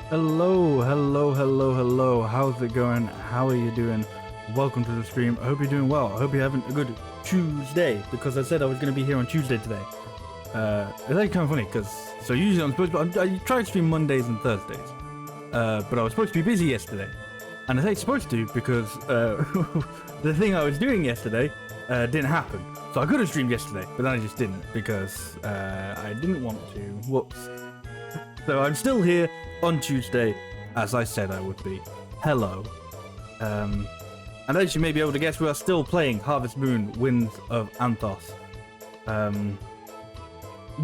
Hello, hello, hello, hello. How's it going? How are you doing? Welcome to the stream. I hope you're doing well. I hope you're having a good Tuesday, because I said I was going to be here on Tuesday today. It's actually kind of funny because usually I'm supposed to. I try to stream Mondays and Thursdays, but I was supposed to be busy yesterday, and I say supposed to because the thing I was doing yesterday didn't happen. So I could have streamed yesterday, but then I just didn't because I didn't want to. Whoops. So I'm still here on Tuesday, as I said I would be. Hello. And as you may be able to guess, we are still playing Harvest Moon: Winds of Anthos.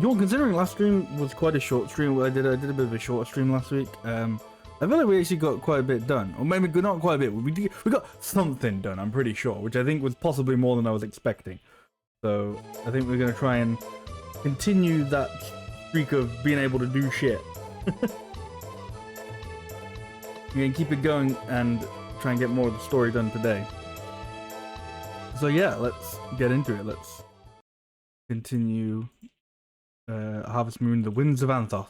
You're considering last stream was quite a short stream. I did a bit of a shorter stream last week. I feel like we actually got quite a bit done, or maybe not quite a bit. We got something done. I'm pretty sure, which I think was possibly more than I was expecting. So I think we're gonna try and continue that streak of being able to do shit. We're gonna keep it going and try and get more of the story done today. So yeah, let's get into it. Let's continue Harvest Moon: The Winds of Anthos.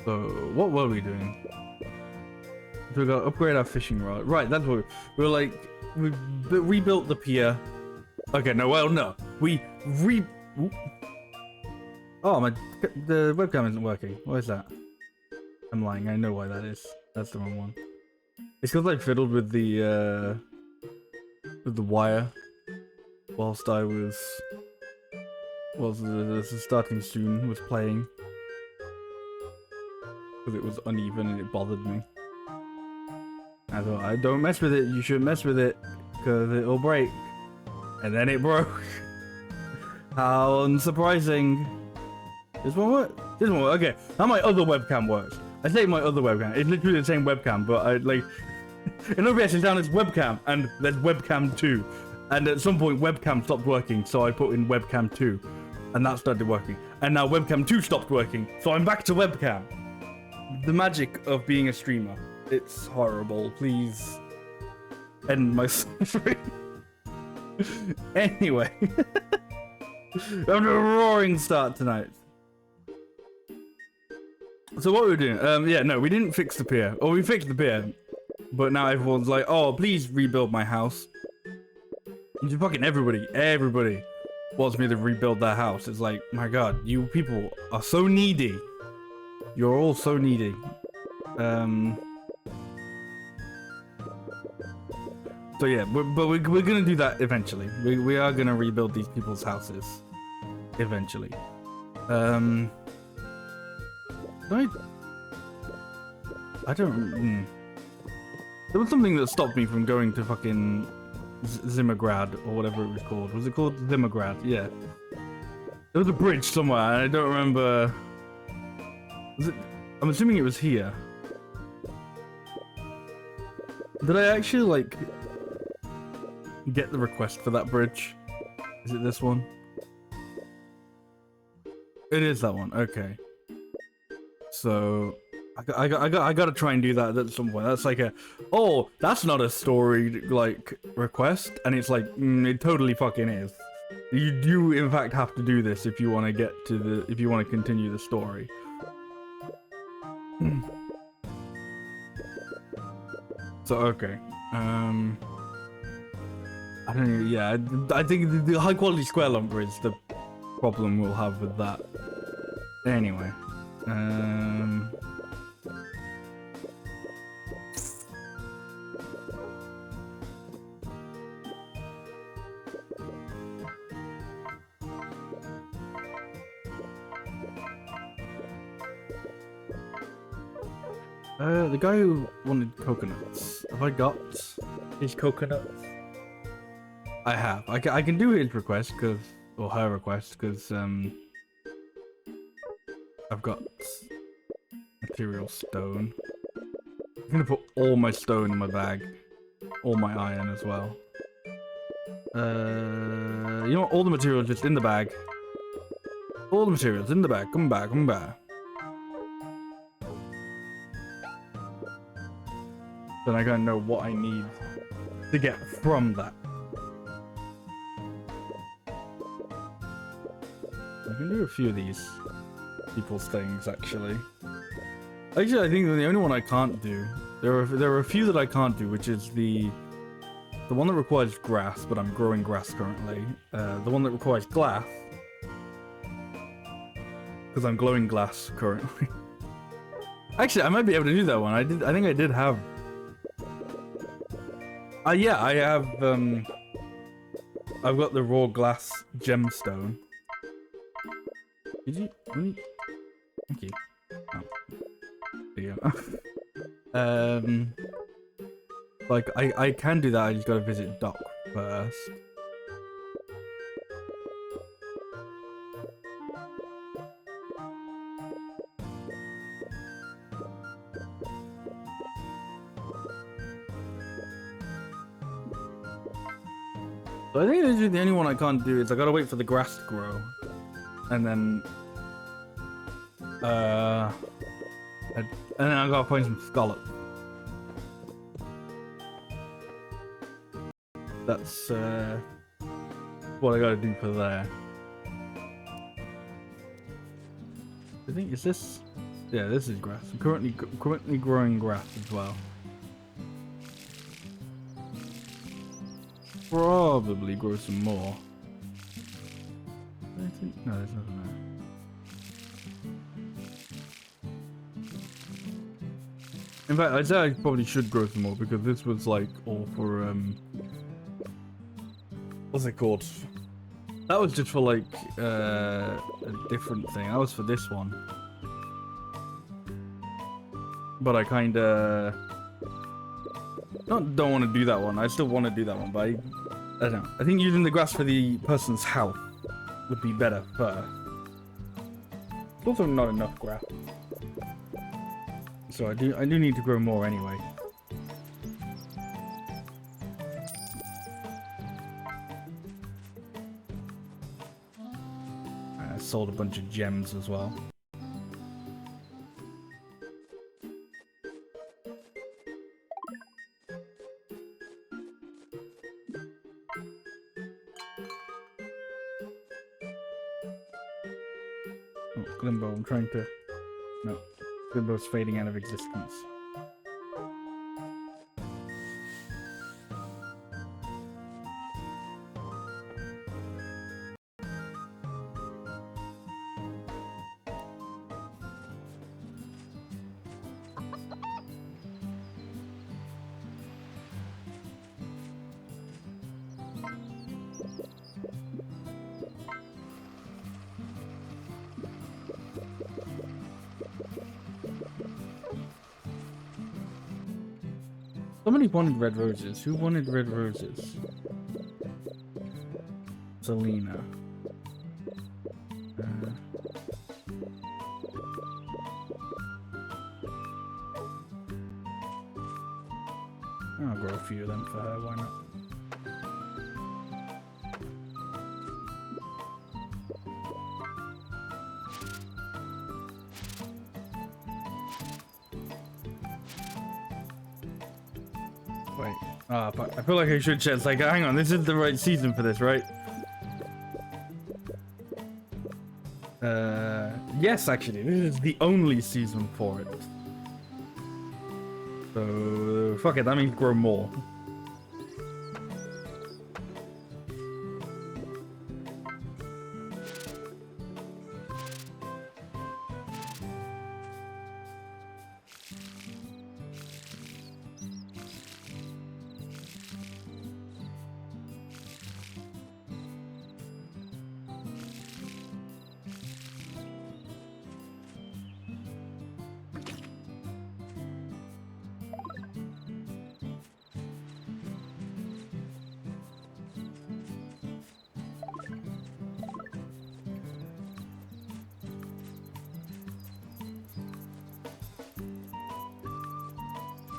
So what were we doing? So we got to upgrade our fishing rod. Right, that's what we were like. We rebuilt the pier. Okay, no, well, no. Oh, the webcam isn't working. Why is that? I'm lying. I know why that is. That's the wrong one. It's because I fiddled with the wire whilst the starting soon was playing, because it was uneven and it bothered me. I thought, I don't mess with it. You shouldn't mess with it because it'll break. And then it broke. How unsurprising. This one work? This one work? Okay. How my other webcam works. I say my other webcam. It's literally the same webcam, but I like in OBS it's down as webcam and there's webcam 2. And at some point webcam stopped working, so I put in webcam 2. And that started working. And now webcam 2 stopped working, so I'm back to webcam. The magic of being a streamer. It's horrible. Please end my suffering. Anyway, after a roaring start tonight. So what were we doing? Yeah, no, we didn't fix the pier. Or we fixed the pier, but now everyone's like, "Oh, please rebuild my house." And fucking everybody wants me to rebuild their house. It's like, my God, you people are so needy. You're all so needy. So yeah, we're gonna do that eventually. We are gonna rebuild these people's houses eventually. I don't. There was something that stopped me from going to fucking Zimmergrad or whatever it was called. Was it called Zimmergrad? Yeah. There was a bridge somewhere, and I don't remember. Was it? I'm assuming it was here. Did I actually like get the request for that bridge? Is it this one? It is that one. Okay. So I gotta try and do that at some point. That's like oh, that's not a story like request, and it's like it totally fucking is. You do in fact have to do this if you want to get to if you want to continue the story. So okay. I don't know, yeah, I think the high quality square lumber is the problem we'll have with that. Anyway, the guy who wanted coconuts, have I got his coconuts? I have. I can do his request or her request because I've got material stone. I'm gonna put all my stone in my bag, all my iron as well. You know what? All the materials just in the bag. All the materials in the bag. Come back. Then I gotta know what I need to get from that. can do a few of these people's things, actually. Actually, I think the only one I can't do... There are a few that I can't do, which is the one that requires grass, but I'm growing grass currently. The one that requires glass, because I'm glowing glass currently. Actually, I might be able to do that one. I think I did have... yeah, I have, I've got the raw glass gemstone. Did you... Really? Thank you. Oh. There you go. Like, I can do that, I just gotta visit Doc first. So I think literally the only one I can't do is I gotta wait for the grass to grow. And then... and then I gotta find some scallops. That's what I gotta do for there. I think, is this... Yeah, this is grass. I'm currently growing grass as well. Probably grow some more. I think, no, there's nothing there. In fact, I'd say I probably should grow some more because this was like all for what's it called? That was just for like a different thing. That was for this one. But I kinda don't want to do that one. I still want to do that one, but I don't know. I think using the grass for the person's health would be better first. It's also not enough grass. So I do need to grow more anyway. I sold a bunch of gems as well. Oh, Glimbo, I'm trying to... No. Glimbo's fading out of existence. Somebody wanted red roses. Who wanted red roses? Selena. I'll grow a few of them for her, why not? Wait, but I feel like I should check. It's like, hang on, this is the right season for this, right? Yes, actually, this is the only season for it. So, fuck it, that means grow more.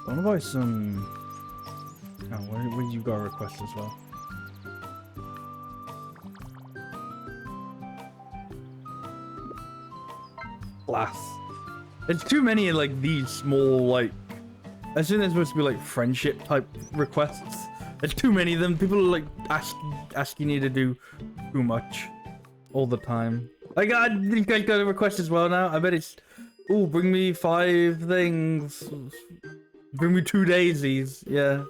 I wanna buy some... Oh, what you got a request as well? Glass. It's too many like these small like... I assume they're supposed to be like friendship type requests. There's too many of them. People are like asking you to do too much all the time. These guys got a request as well now. I bet it's, oh, bring me 5 things. Bring me 2 daisies. Yeah.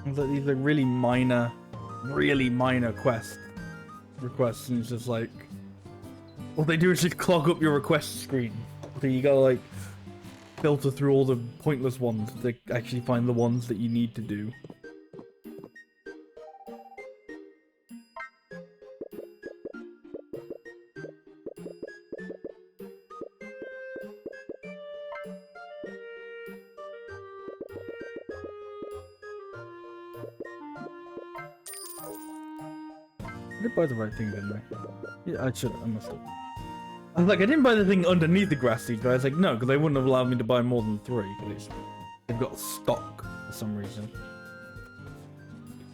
These are really minor requests, and it's just like, all they do is just clog up your request screen. So you gotta like filter through all the pointless ones to actually find the ones that you need to do. I did buy the right thing, didn't I? Yeah, I must have. I was like, I didn't buy the thing underneath the grass seeds, but I was like, no, because they wouldn't have allowed me to buy more than 3, because they've got stock for some reason.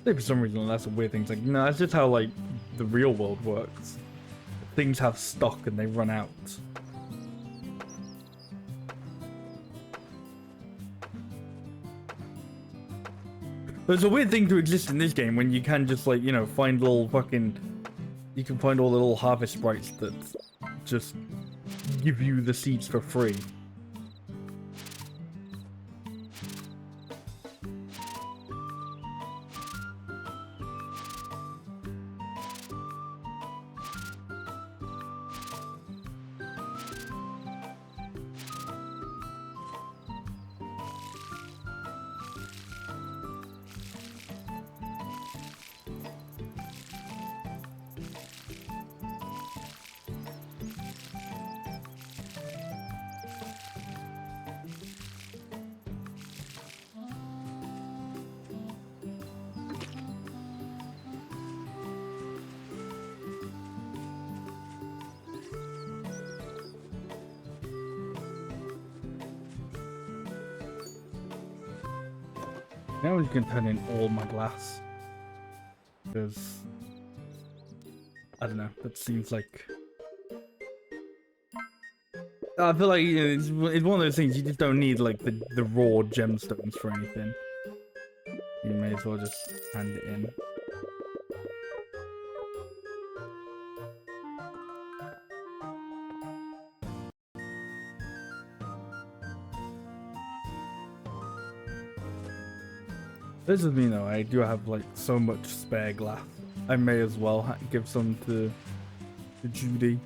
For some reason, that's a weird thing. It's like, no, that's just how, like, the real world works. Things have stock and they run out. There's a weird thing to exist in this game when you can just, like, you know, find little fucking... You can find all the little harvest sprites that just give you the seeds for free. Now you can turn in all my glass. Because... I don't know, that seems like... I feel like, you know, it's one of those things you just don't need, like, the raw gemstones for anything. You may as well just hand it in. This is me though, I do have like so much spare glass. I may as well give some to Judy.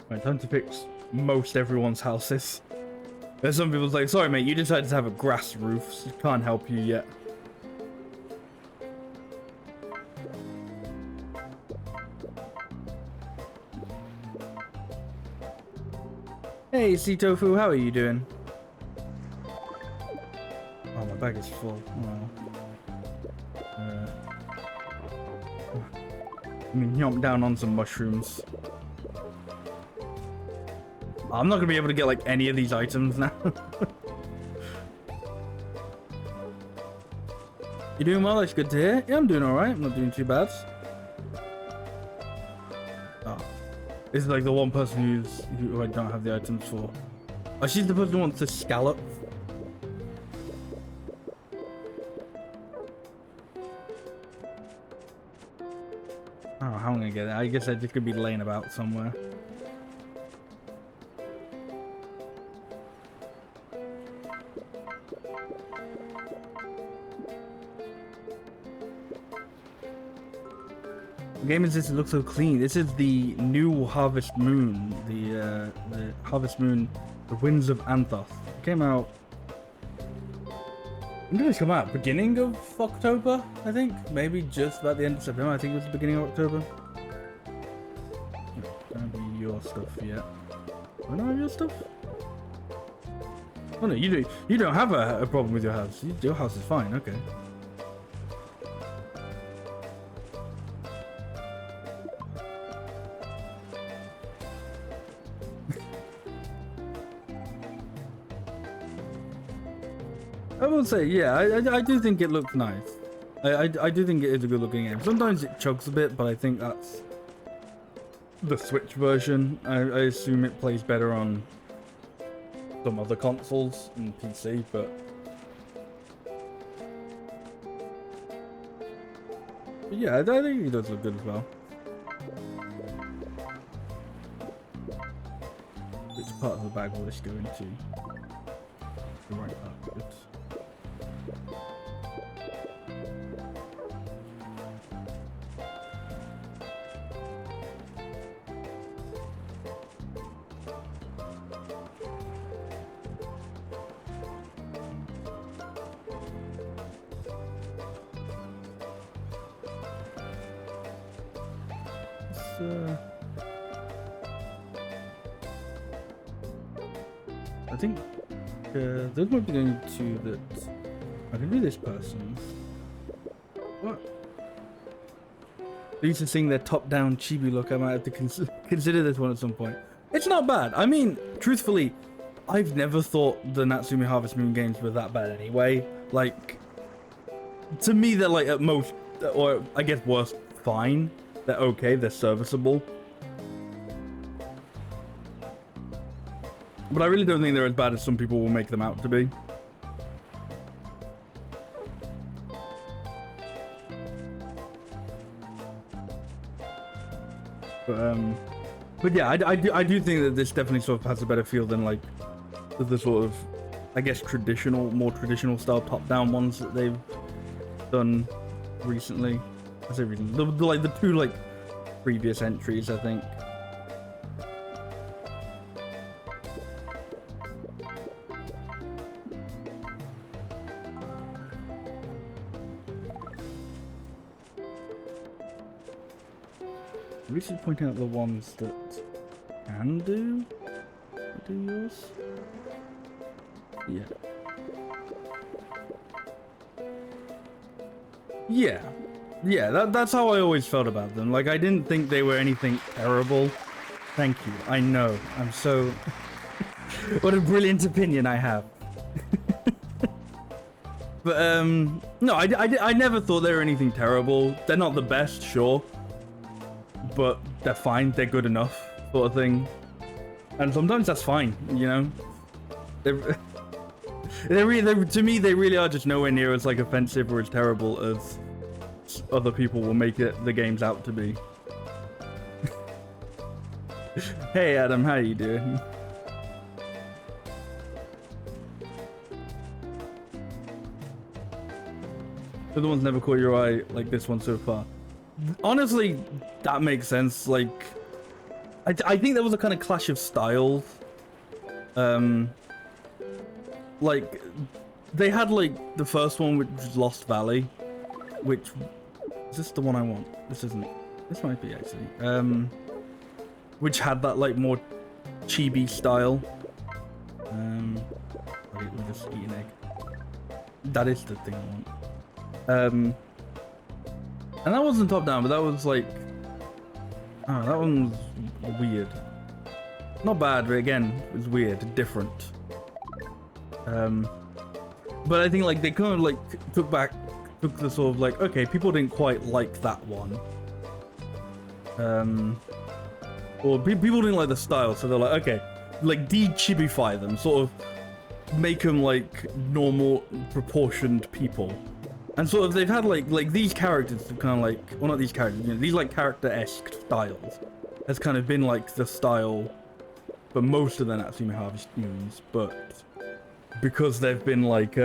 Right, time to fix most everyone's houses. There's some people's like, sorry mate, you decided to have a grass roof, so can't help you yet. Hey, Sea Tofu, how are you doing? Oh, my bag is full. Oh. Let me yomp down on some mushrooms. I'm not gonna be able to get like any of these items now. You doing well? That's good to hear. Yeah, I'm doing alright. I'm not doing too bad. Oh. This is like the one person who I don't have the items for. Oh, she's the person who wants to scallop. I don't know how I'm gonna get it. I guess I just could be laying about somewhere. game is this? It looks so clean. This is the new Harvest Moon. The Harvest Moon, the Winds of Anthos. It came out. When did this come out? Beginning of October, I think. Maybe just about the end of September. I think it was the beginning of October. Don't be your stuff yet. I don't have your stuff. Oh no, you do. You don't have a problem with your house. Your house is fine. Okay. I will say, yeah, I do think it looks nice. I do think it is a good looking game. Sometimes it chugs a bit, but I think that's the Switch version. I assume it plays better on some other consoles and PC, but yeah, I think it does look good as well. Which part of the bag will this go into? The right part, good. I think those might be going to that. I can do this person. What? They used to sing their top-down chibi look. I might have to consider this one at some point. It's not bad. I mean, truthfully, I've never thought the Natsume Harvest Moon games were that bad anyway. Like, to me, they're like at most, or I guess worst, fine. They're okay. They're serviceable. But I really don't think they're as bad as some people will make them out to be. But yeah, I do think that this definitely sort of has a better feel than like the sort of, I guess, more traditional style top-down ones that they've done recently. I say recently, the two like previous entries, I think. We should point out the ones that can do yours. Yeah, that's how I always felt about them. Like, I didn't think they were anything terrible. Thank you. I know. I'm so... What a brilliant opinion I have. But, no, I never thought they were anything terrible. They're not the best, sure. But they're fine, they're good enough, sort of thing. And sometimes that's fine, you know? To me, they really are just nowhere near as like offensive or as terrible as other people will make the games out to be. Hey Adam, how you doing? The other one's never caught your eye like this one so far. Honestly, that makes sense. Like, I think there was a kind of clash of styles. Like, they had like the first one, which was Lost Valley, which is this the one I want? This isn't. This might be actually. Which had that like more chibi style. Wait, we'll just eat an egg. That is the thing I want. And that wasn't top down, but that was like, oh, that one was weird. Not bad, but again, it was weird, different. But I think like they kind of like took the sort of like, okay, people didn't quite like that one. Or people didn't like the style, so they're like, okay, like de-chibify them, sort of make them like normal, proportioned people. And sort of they've had like these characters kind of like, well, not these characters, you know, these like character-esque styles has kind of been like the style for most of the Natsume Harvest Moons, but because they've been like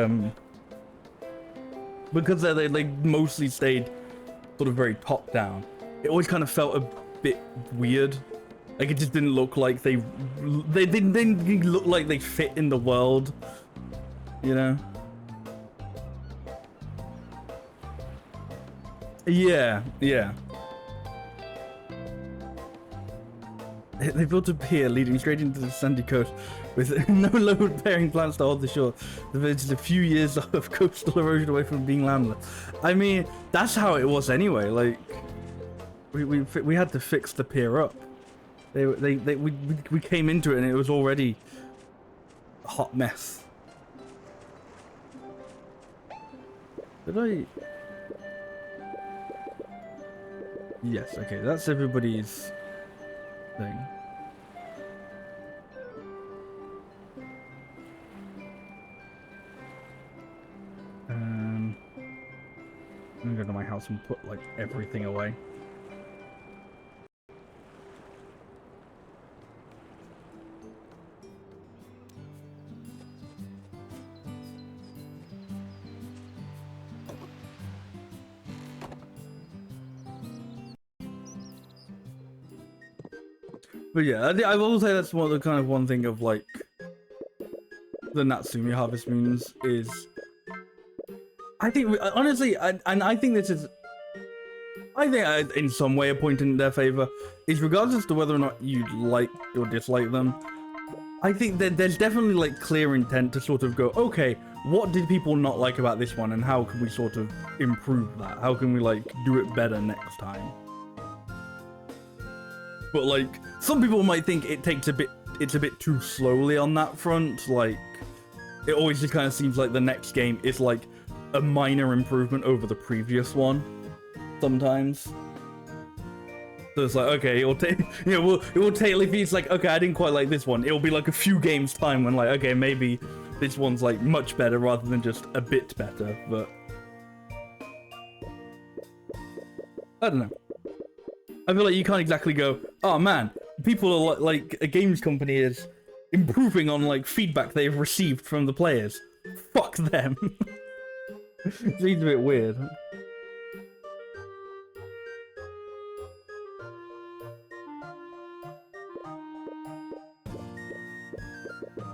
because they mostly stayed sort of very top down, it always kind of felt a bit weird. Like it just didn't look like they didn't look like they fit in the world, you know? Yeah, yeah. They built a pier leading straight into the sandy coast with no load-bearing plants to hold the shore. There's just a few years of coastal erosion away from being landless. I mean, that's how it was anyway. Like, we had to fix the pier up. We came into it and it was already a hot mess. Did I? Yes. Okay, that's everybody's thing. I'm gonna go to my house and put like everything away. But yeah, I will say that's one of the kind of one thing of like the Natsumi Harvest Moons is, I think honestly, and I think this is, I think in some way a point in their favor is regardless to whether or not you like or dislike them. I think that there's definitely like clear intent to sort of go, okay, what did people not like about this one, and how can we sort of improve that? How can we like do it better next time? But like, some people might think it takes it's a bit too slowly on that front. Like, it always just kind of seems like the next game is like a minor improvement over the previous one. Sometimes. So it's like, okay, it'll take, you know, it will take, if it's like, okay, I didn't quite like this one. It'll be like a few games time when like, okay, maybe this one's like much better rather than just a bit better, but I don't know. I feel like you can't exactly go, oh man, people are like a games company is improving on like feedback they've received from the players. Fuck them. It seems a bit weird.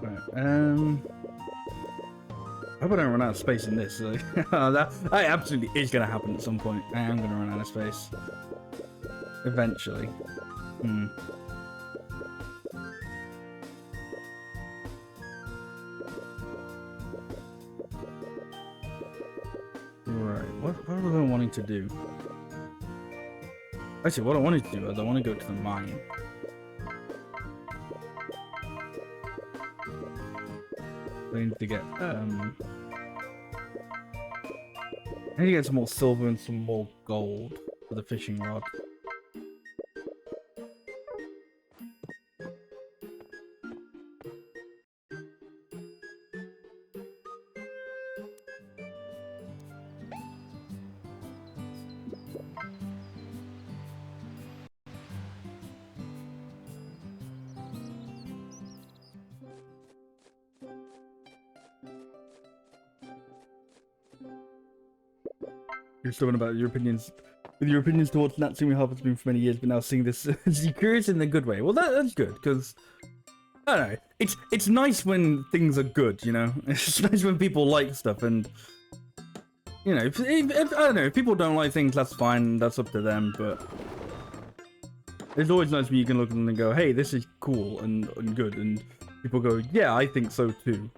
Right, I hope I don't run out of space in this. Like, that absolutely is gonna happen at some point. I am gonna run out of space. Eventually. Right, what was I wanting to do? Actually, what I wanted to do is I want to go to the mine. I need to get, I need to get some more silver and some more gold for the fishing rod. You're talking about your opinions, with your opinions towards Natsumi Harvest Moon for many years, but now seeing this, you're curious in the good way. Well, that's good, because I don't know. It's nice when things are good, you know. It's nice when people like stuff, and you know, if I don't know, if people don't like things, that's fine. That's up to them. But it's always nice when you can look at them and go, "Hey, this is cool and good," and people go, "Yeah, I think so too."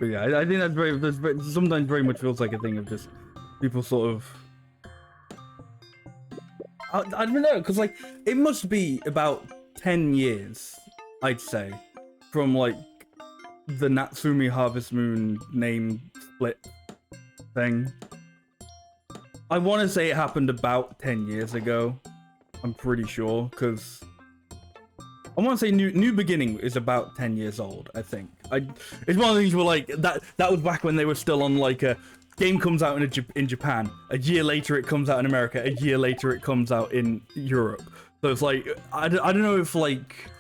But yeah, I think that's sometimes very much feels like a thing of just people sort of, I don't know, because like it must be about 10 years, I'd say, from like the Natsumi Harvest Moon name split thing. I want to say it happened about 10 years ago. I'm pretty sure, because I want to say New Beginning is about 10 years old, I think. It's one of the things where like that was back when they were still on like a game comes out in Japan, a year later it comes out in America, a year later it comes out in Europe. So it's like I don't know if like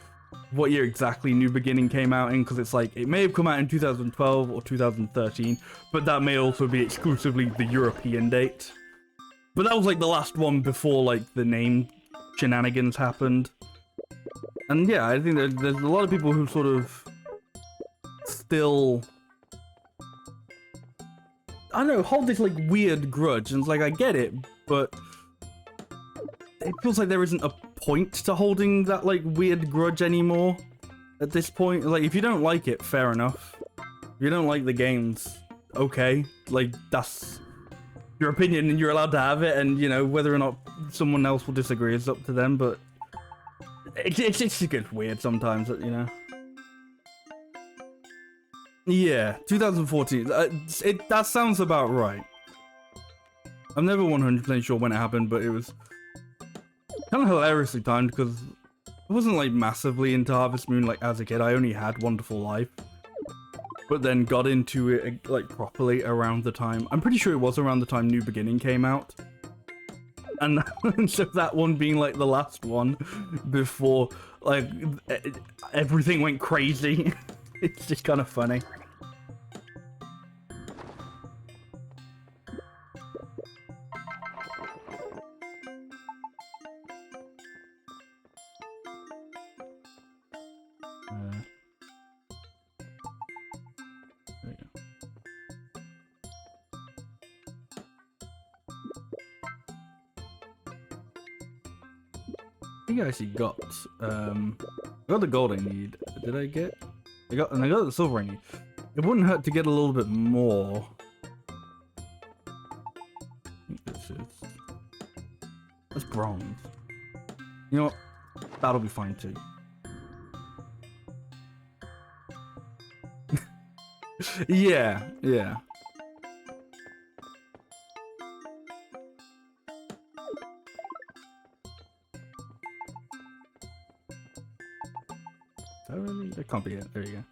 what year exactly New Beginning came out in, because it's like it may have come out in 2012 or 2013, but that may also be exclusively the European date. But that was like the last one before like the name shenanigans happened. And yeah, I think there's a lot of people who sort of still, I don't know, hold this like weird grudge, and it's like I get it, but it feels like there isn't a point to holding that like weird grudge anymore at this point. Like if you don't like it, fair enough. If you don't like the games, okay, like that's your opinion and you're allowed to have it, and you know whether or not someone else will disagree is up to them, but it just gets weird sometimes, you know. Yeah, 2014, that sounds about right. I'm never 100% sure when it happened, but it was kind of hilariously timed because I wasn't like massively into Harvest Moon like as a kid. I only had Wonderful Life, but then got into it like properly around the time, I'm pretty sure it was around the time New Beginning came out, and so that one being like the last one before like everything went crazy. It's just kind of funny. There you go. I think I actually got the gold I need. Did I get? I got the silver I need. It wouldn't hurt to get a little bit more. I think this is, that's bronze. You know what? That'll be fine too. Yeah. That really? That can't be it. There you go.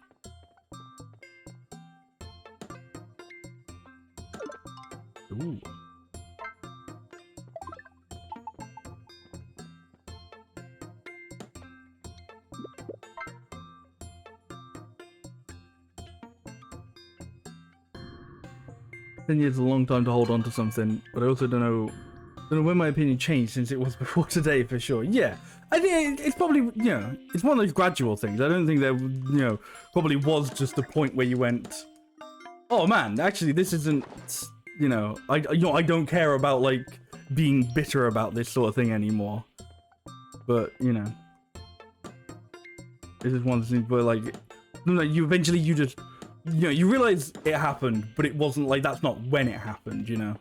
Ooh. Then it's a long time to hold on to something, but I also don't know when my opinion changed since it was before today for sure. Yeah, I think it's probably, you know, it's one of those gradual things. I don't think there, you know, probably was just a point where you went, oh man, actually this isn't, you know, I don't care about like being bitter about this sort of thing anymore. But you know, this is one of the things where like, you eventually you just, you know, you realize it happened, but it wasn't like that's not when it happened, you know.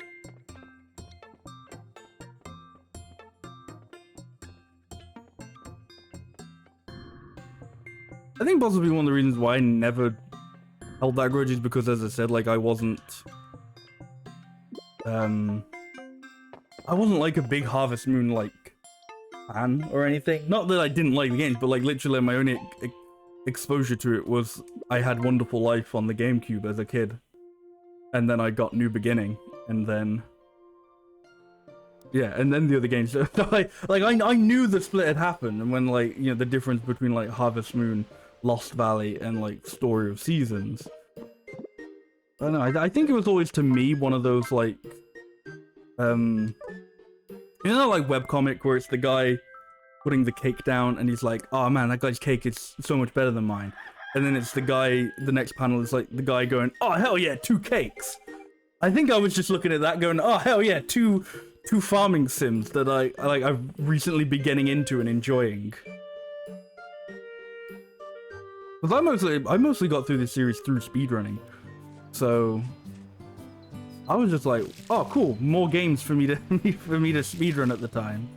I think possibly one of the reasons why I never held that grudge is because, as I said, like I wasn't like a big Harvest Moon like fan or anything. Not that I didn't like the games, but like literally my only exposure to it was I had Wonderful Life on the GameCube as a kid, and then I got New Beginning, and then yeah, and then the other games. So I knew the split had happened, and when like, you know, the difference between like Harvest Moon, Lost Valley, and like Story of Seasons. I don't know. I think it was always to me one of those like, you know, like webcomic where it's the guy putting the cake down and he's like, oh man, that guy's cake is so much better than mine. And then it's the guy, the next panel is like the guy going, oh hell yeah, 2 cakes. I think I was just looking at that going, oh hell yeah, two farming sims that I've recently been getting into and enjoying. Because I mostly got through this series through speedrunning. So I was just like, oh cool, more games for me to speedrun at the time.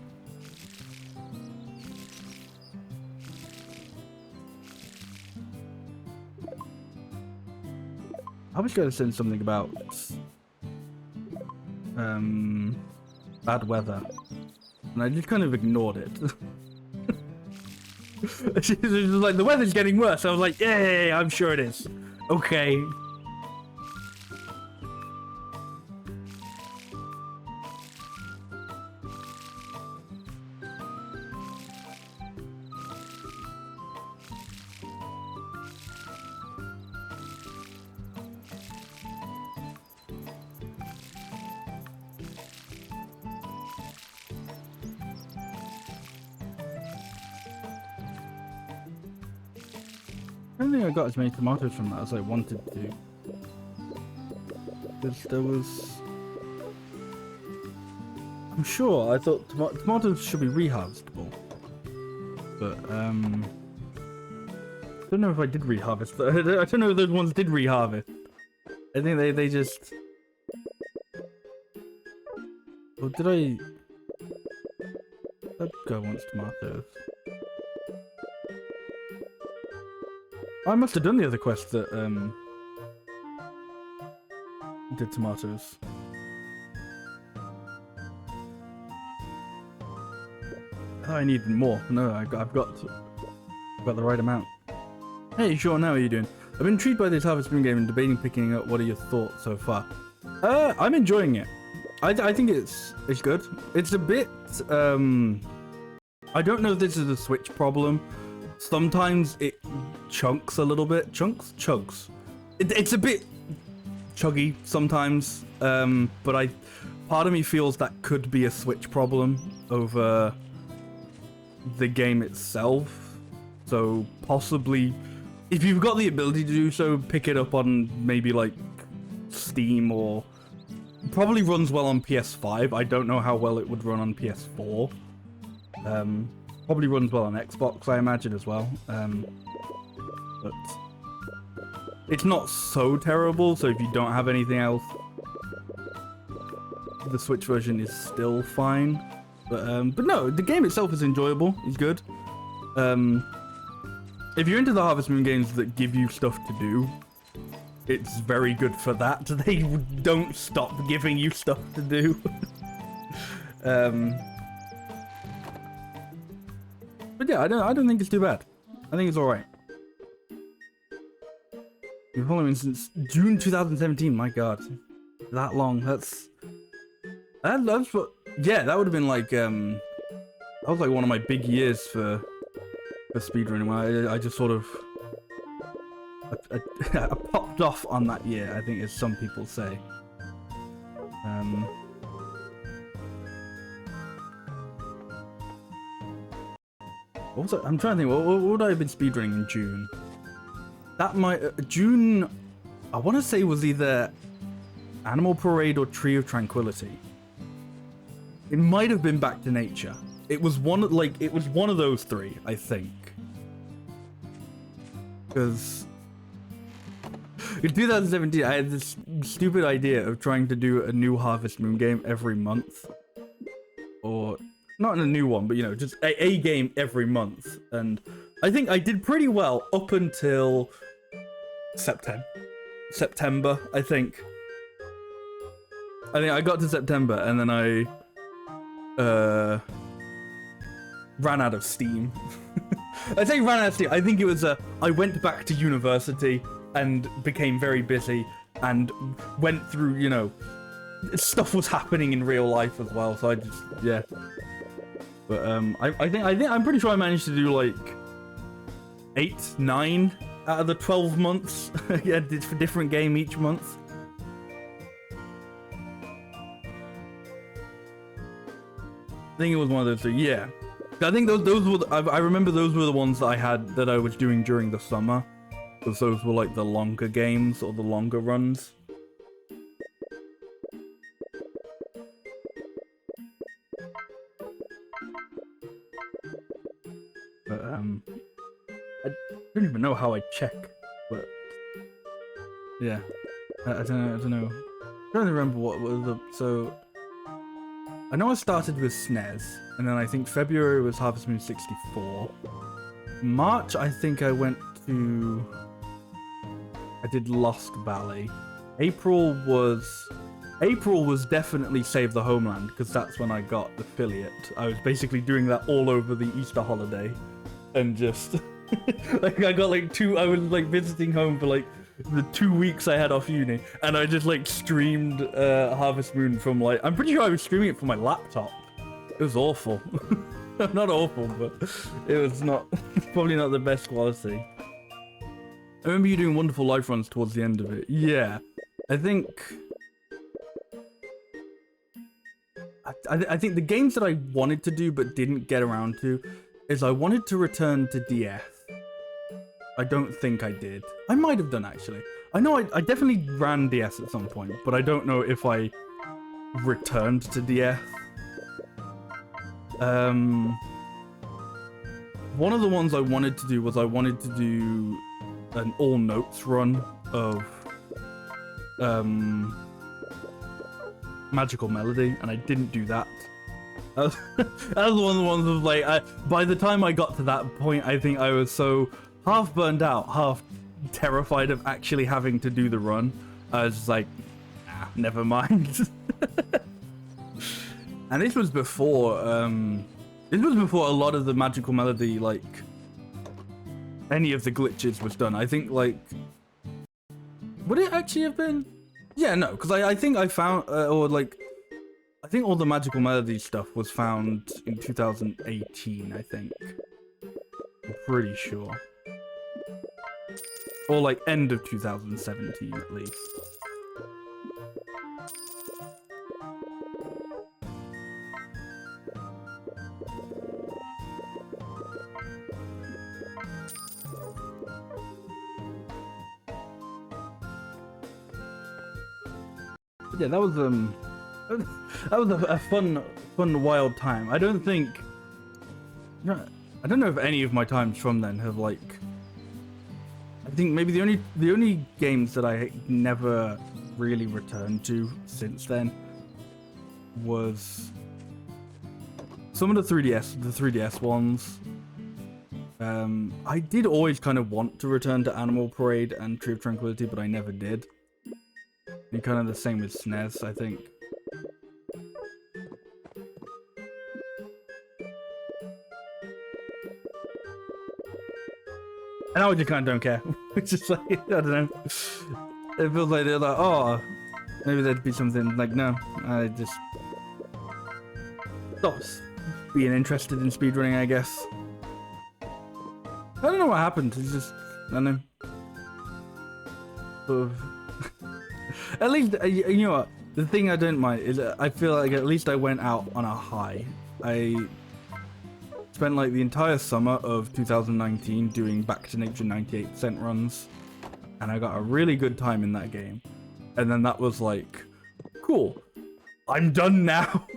I was going to send something about bad weather, and I just kind of ignored it. She was like, the weather's getting worse. I was like, yeah, I'm sure it is. Okay. I don't think I got as many tomatoes from that as I wanted to. Because there was... I'm sure I thought tomatoes should be reharvestable. But, I don't know if I did reharvest. I don't know if those ones did reharvest. I think they just... Or did I... That guy wants tomatoes. I must have done the other quest that, did tomatoes. Oh, I need more. No, I've got the right amount. Hey, Sean, how are you doing? I've been intrigued by this Harvest Moon game and debating picking up. What are your thoughts so far? I'm enjoying it. I think it's good. It's a bit, I don't know if this is a Switch problem. Sometimes it chunks a little bit. Chugs. It's a bit chuggy sometimes. But part of me feels that could be a Switch problem over the game itself. So possibly, if you've got the ability to do so, pick it up on maybe like Steam, or probably runs well on PS5. I don't know how well it would run on PS4. Probably runs well on Xbox, I imagine, as well. But it's not so terrible, so if you don't have anything else, the Switch version is still fine. But no, the game itself is enjoyable. It's good. If you're into the Harvest Moon games that give you stuff to do, it's very good for that. They don't stop giving you stuff to do. But yeah, I don't think it's too bad. I think it's alright. You've following me since June 2017. My God, that long. That's what. Yeah, that would have been like that was like one of my big years for speedrunning. I just sort of I popped off on that year, I think, as some people say. Also, I'm trying to think, what would I have been speedrunning in June? That might... June, I want to say, was either Animal Parade or Tree of Tranquility. It might have been Back to Nature. It was one of those three, I think. Because in 2017, I had this stupid idea of trying to do a new Harvest Moon game every month. Or... not a new one, but, you know, just a game every month. And I think I did pretty well up until September, I think. I got to September and then I ran out of steam. I say ran out of steam. I think it was I went back to university and became very busy and went through, you know, stuff was happening in real life as well. So I just, yeah. But I think I'm pretty sure I managed to do like 8, 9 out of the 12 months. Yeah, it's for different game each month. I think it was one of those two. Yeah, I think those were. I remember those were the ones that I had that I was doing during the summer, because those were like the longer games or the longer runs. But I don't even know how I check, but yeah, I don't know. I don't remember what was the, so I know I started with SNES, and then I think February was Harvest Moon 64. March, I think I did Lost Valley. April was definitely Save the Homeland, because that's when I got affiliate. I was basically doing that all over the Easter holiday, and just like I got like I was like visiting home for like the 2 weeks I had off uni, and I just like streamed Harvest Moon from like, I'm pretty sure I was streaming it from my laptop. It was awful. Not awful, but it was not probably not the best quality. I remember you doing wonderful life runs towards the end of it. Yeah, I think I think the games that I wanted to do but didn't get around to is I wanted to return to DS. I don't think I did. I might have done, actually. I know I definitely ran DS at some point, but I don't know if I returned to DS. One of the ones I wanted to do was I wanted to do an all notes run of Magical Melody, and I didn't do that. That was one of the ones of like, by the time I got to that point, I think I was so half burned out, half terrified of actually having to do the run. I was just like, never mind. And this was before a lot of the Magical Melody, like any of the glitches was done. I think like, would it actually have been? Yeah, no, because I think I found I think all the Magical Melody stuff was found in 2018, I think. I'm pretty sure. Or like end of 2017 at least. Yeah, that was a fun wild time. I don't know if any of my times from then have like. I think maybe the only games that I never really returned to since then was some of the 3DS ones. I did always kind of want to return to Animal Parade and Tree of Tranquility, but I never did. And kind of the same with SNES, I think. And I just kind of don't care. It's just like, I don't know. It feels like they're like, oh, maybe there'd be something. Like, no, I just stopped being interested in speedrunning, I guess. I don't know what happened. It's just, I don't know. Sort of. At least, you know what? The thing I don't mind is I feel like at least I went out on a high. I spent like the entire summer of 2019 doing Back to Nature 98% runs, and I got a really good time in that game. And then that was like, cool, I'm done now.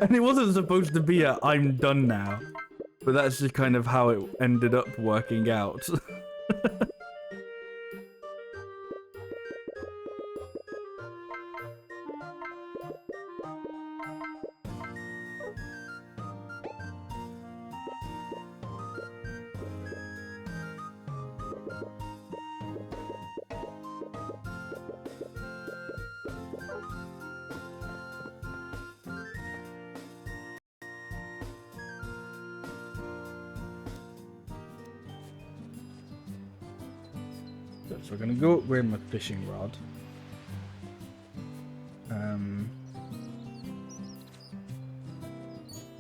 And it wasn't supposed to be a I'm done now, but that's just kind of how it ended up working out. So we're gonna go with my fishing rod.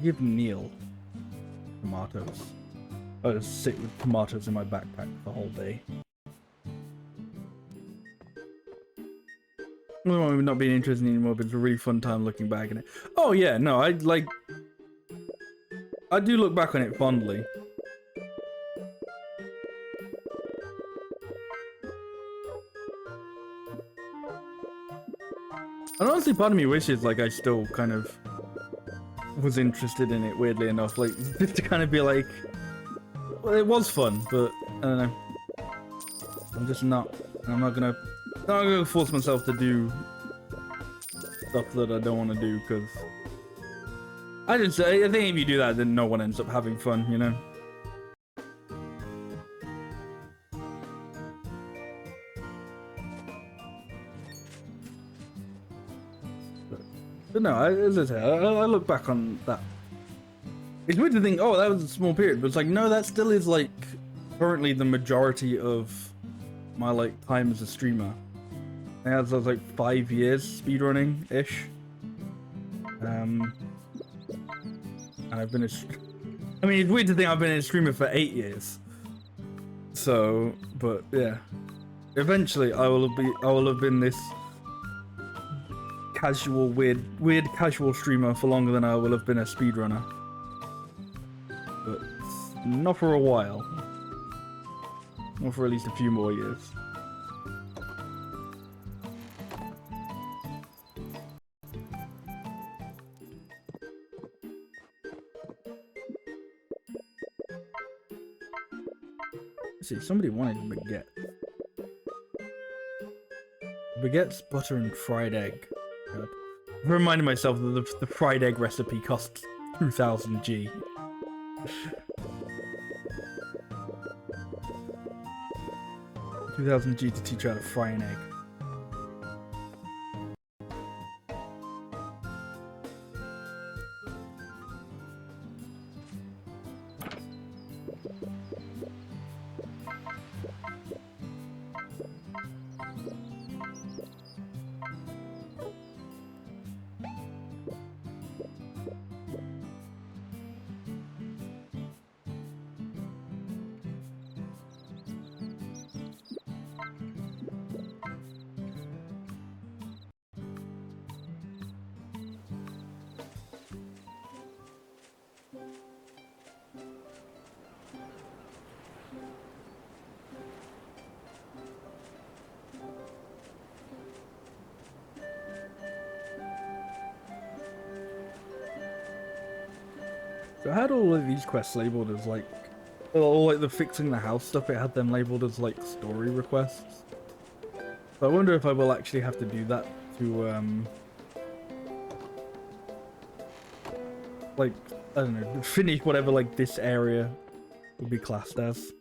Give Neil tomatoes. I'll just sit with tomatoes in my backpack the whole day. Well, I'm not being interested anymore, but it's a really fun time looking back on it. Oh yeah, no, I do look back on it fondly. And honestly, part of me wishes like I still kind of was interested in it, weirdly enough, like just to kind of be like, well, it was fun, but I don't know. I'm just not. I'm not gonna force myself to do stuff that I don't want to do, because I think if you do that, then no one ends up having fun, you know. But no, as I say, I look back on that. It's weird to think, oh, that was a small period, but it's like, no, that still is like currently the majority of my like time as a streamer. I think that's like 5 years speedrunning ish. And I've been I mean, it's weird to think I've been a streamer for 8 years. So, but yeah, eventually I will have been this casual, weird casual streamer for longer than I will have been a speedrunner. But not for a while. Or for at least a few more years. Let's see, somebody wanted baguette. Baguettes, butter, and fried egg. God. I reminded myself that the fried egg recipe costs 2000 G. $2,000 G to teach you how to fry an egg. So I had all of these quests labeled as like, all like the fixing the house stuff, it had them labeled as like story requests. So I wonder if I will actually have to do that to, like, I don't know, finish whatever like this area would be classed as.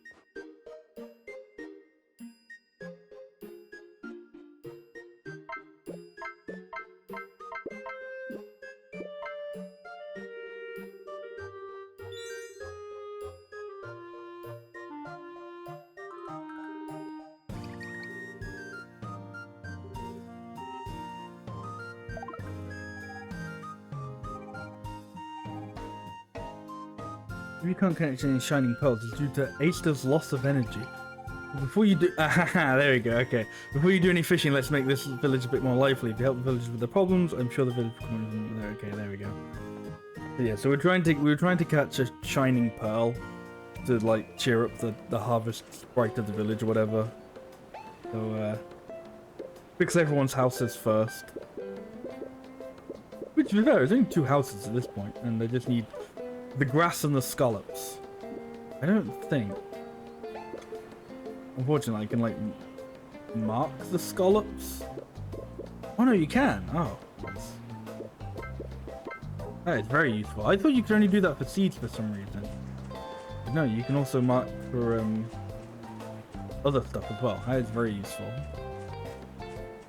If you can't catch any shining pearls, it's due to Aster's loss of energy. Before you do, there we go. Okay, before you do any fishing, let's make this village a bit more lively. If you help the villagers with their problems, I'm sure the village will come there. Okay, there we go. So yeah, so we were trying to catch a shining pearl to like cheer up the harvest sprite of the village or whatever. So fix everyone's houses first. Which is fair, there's only 2 houses at this point, and they just need the grass and the scallops. I don't think. Unfortunately, I can like mark the scallops. Oh no, you can. Oh, that is very useful. I thought you could only do that for seeds for some reason. But no, you can also mark for other stuff as well. That is very useful.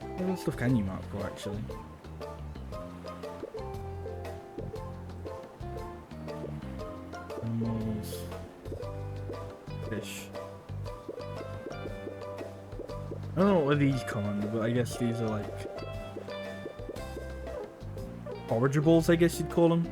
What other stuff can you mark for actually? Animals, fish. I don't know what these come under, but I guess these are like forageables, I guess you'd call them.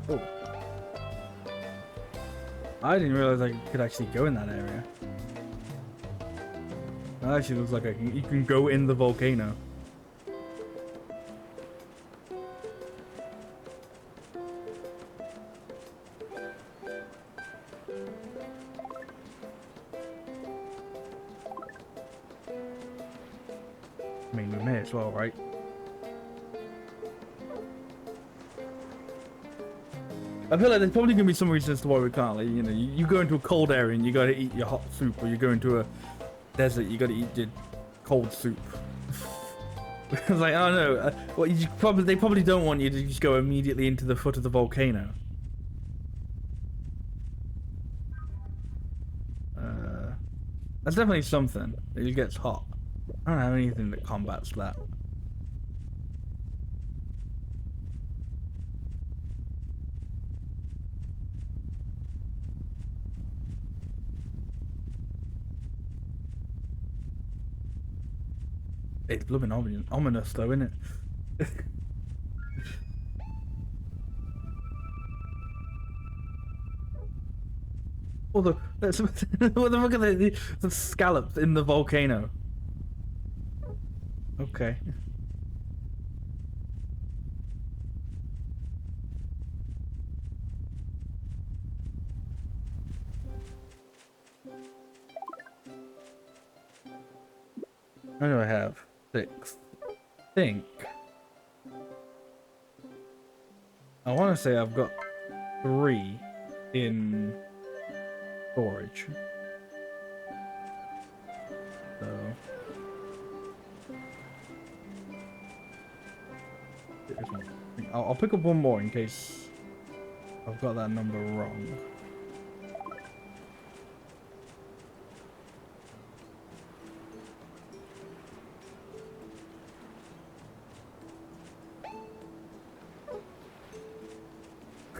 Oh. I didn't realize I could actually go in that area. That actually looks like you can go in the volcano. I mean, we may as well, right? I feel like there's probably going to be some reason as to why we can't. Like, you know, you go into a cold area and you got to eat your hot soup, or you go into a desert, you got to eat your cold soup. It's like, oh no, well, they probably don't want you to just go immediately into the foot of the volcano. That's definitely something. It gets hot. I don't have anything that combats that. It's blooming ominous though, isn't it? Well, what the fuck are the scallops in the volcano? Okay. What do I have? 6. Think. I want to say I've got 3 in storage. So. I'll pick up one more in case I've got that number wrong.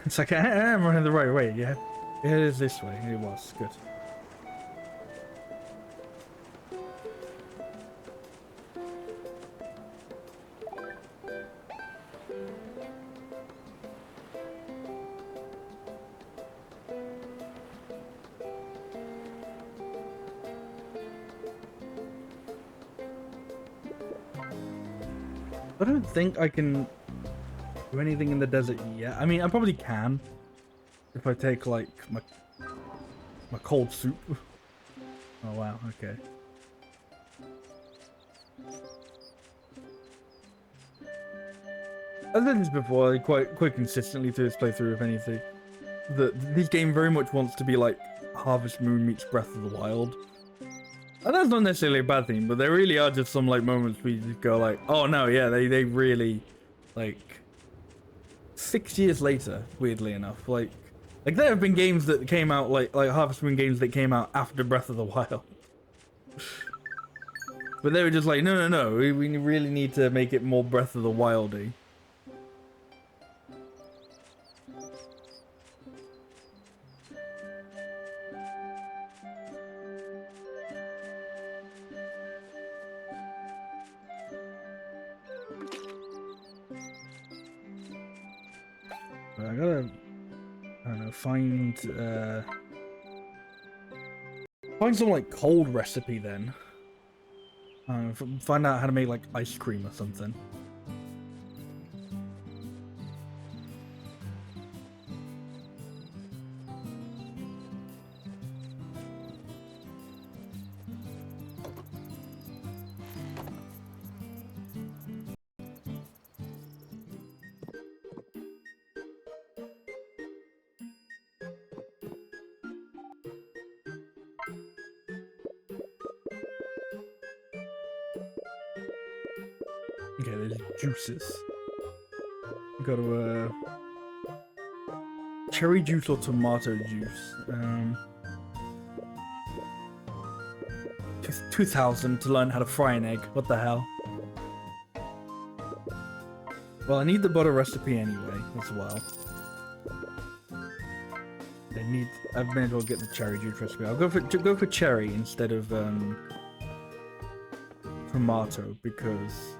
It's like, I'm running the right way, yeah. It is this way. It was. Good. I don't think I can do anything in the desert yet. I mean, I probably can if I take like my cold soup. Oh wow, okay. I've said this before, like, quite consistently through this playthrough, if anything. This game very much wants to be like Harvest Moon meets Breath of the Wild. And that's not necessarily a bad thing, but there really are just some like moments where you just go like, oh no, yeah, they really, like, 6 years later, weirdly enough, like there have been games that came out like Harvest Moon games that came out after Breath of the Wild. But they were just like, no, we really need to make it more Breath of the Wildy. I gotta, I don't know, find some like cold recipe then. Find out how to make like ice cream or something. Okay, there's juices. Got to cherry juice or tomato juice. 2000 to learn how to fry an egg. What the hell? Well, I need the butter recipe anyway as well. I may as well get the cherry juice recipe. I'll go for cherry instead of tomato because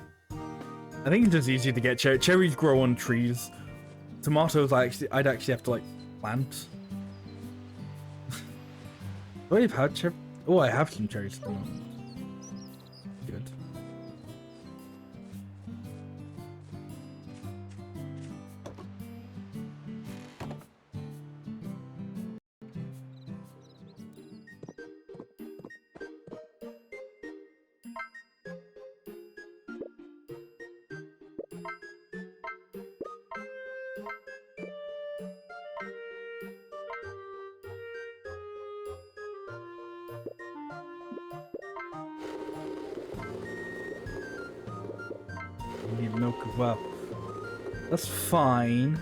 I think it's just easier to get cherries grow on trees. Tomatoes, I'd actually have to like plant. Do I have had cherry? Oh, I have some cherries at the moment. Good. milk as well. That's fine.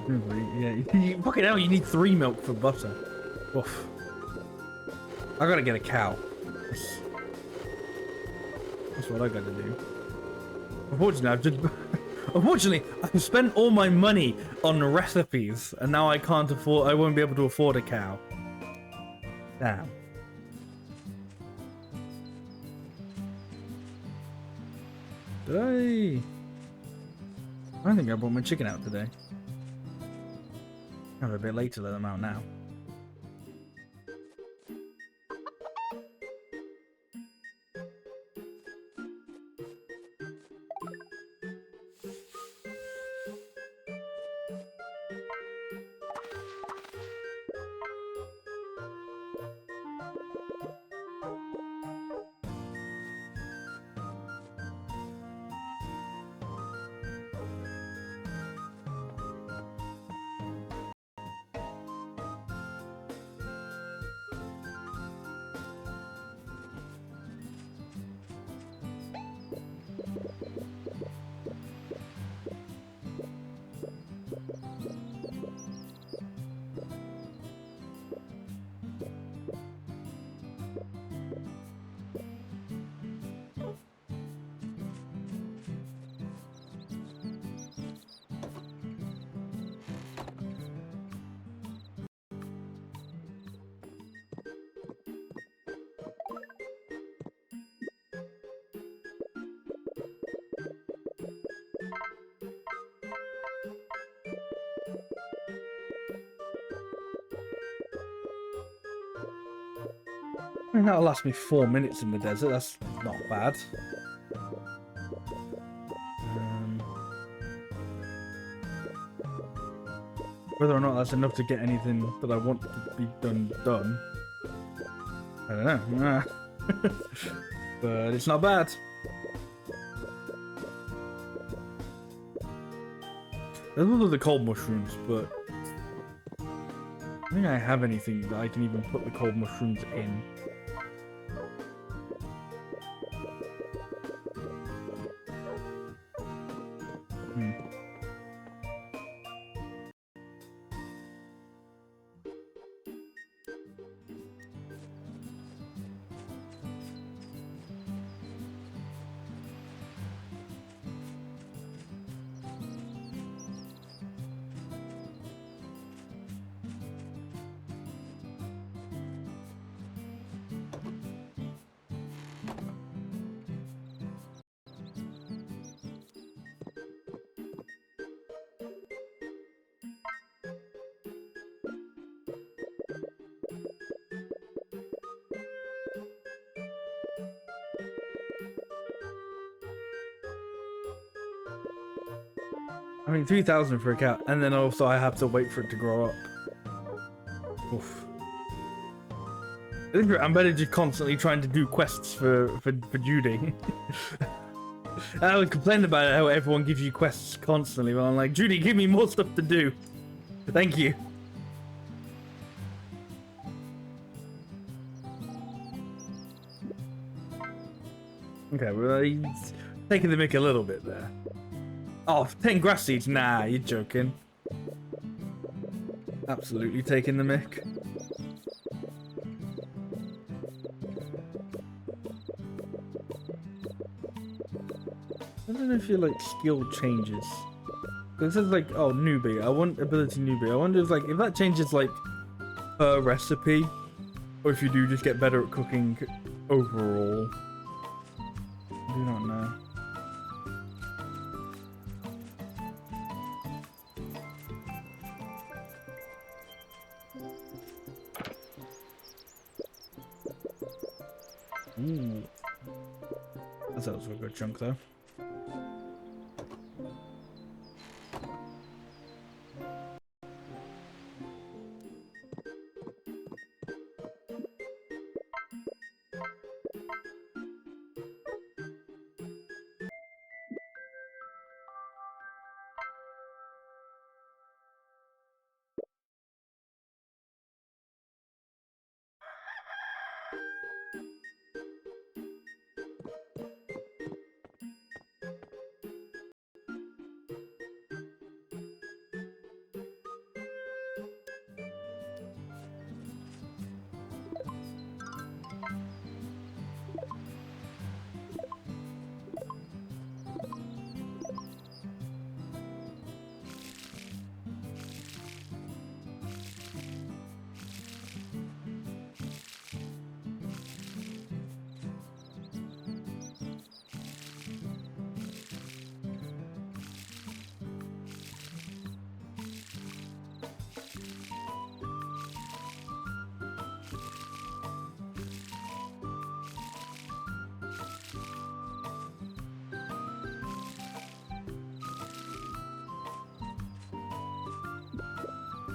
Yeah, fucking hell, you need 3 milk for butter. Oof. I gotta get a cow. That's what I gotta do. Unfortunately, I've spent all my money on recipes, and now I won't be able to afford a cow. Damn. Did I don't think I brought my chicken out today. I'm a bit late to let them out now. I mean, that'll last me 4 minutes in the desert. That's not bad. Whether or not that's enough to get anything that I want to be done, I don't know. But it's not bad. There's also the cold mushrooms, but I don't think I have anything that I can even put the cold mushrooms in. I mean, 3,000 for a cat, and then also I have to wait for it to grow up. Oof. I'm better just constantly trying to do quests for Judy. I was complaining about how everyone gives you quests constantly, but I'm like, Judy, give me more stuff to do. Thank you. Okay, well, he's taking the mick a little bit there. Oh, 10 grass seeds? Nah, you're joking. Absolutely taking the mick. I don't know if your like skill changes. Because it says like, oh, newbie. I want ability newbie. I wonder if like if that changes like per recipe, or if you do just get better at cooking overall. I do not know. Ooh. That's also a good chunk though.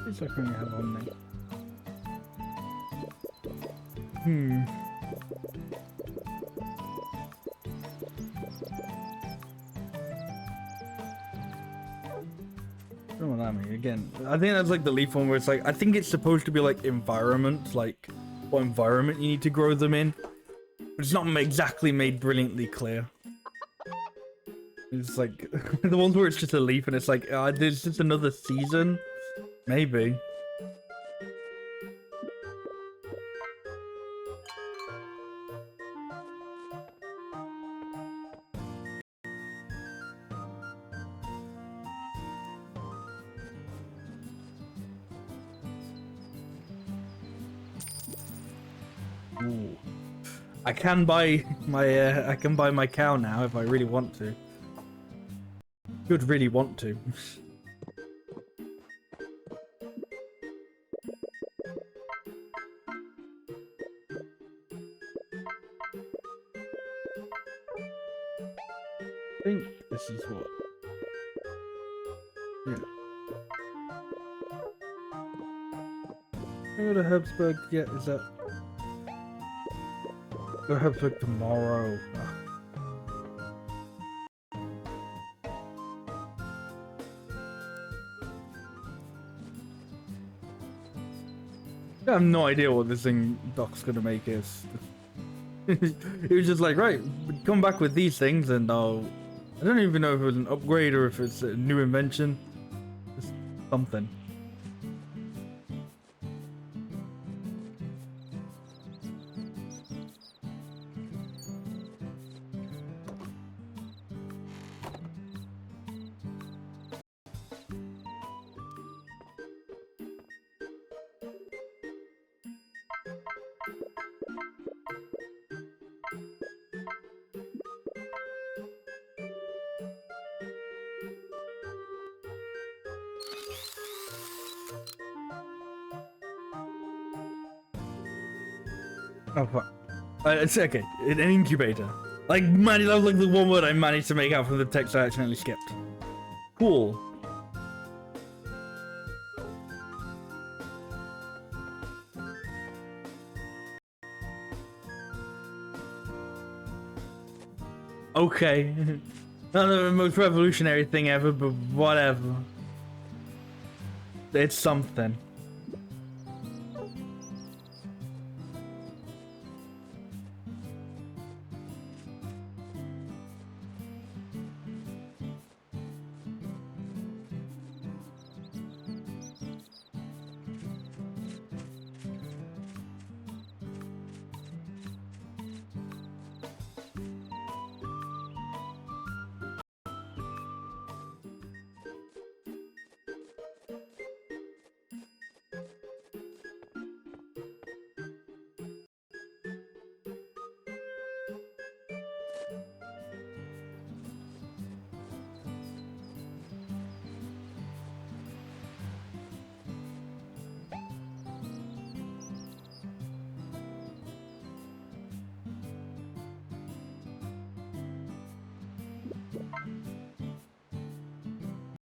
is I currently have on me? I don't know what that means. Again, I think that's like the leaf one where it's like, I think it's supposed to be like environment, like what environment you need to grow them in. But it's not exactly made brilliantly clear. It's like the ones where it's just a leaf and it's like, there's just another season? Maybe. Ooh. I can buy my cow now if I really want to. Should really want to. I think this is what. Yeah. Go to Herbsburg. Yeah, is that? Go to Herbsburg tomorrow. Ugh. I have no idea what this thing Doc's gonna make is. It was just like, right, come back with these things and I don't even know if it was an upgrade or if it's a new invention. Just something. Oh fuck. It's okay. An incubator. Like, man, that was like the one word I managed to make out from the text I accidentally skipped. Cool. Okay. Not the most revolutionary thing ever, but whatever. It's something.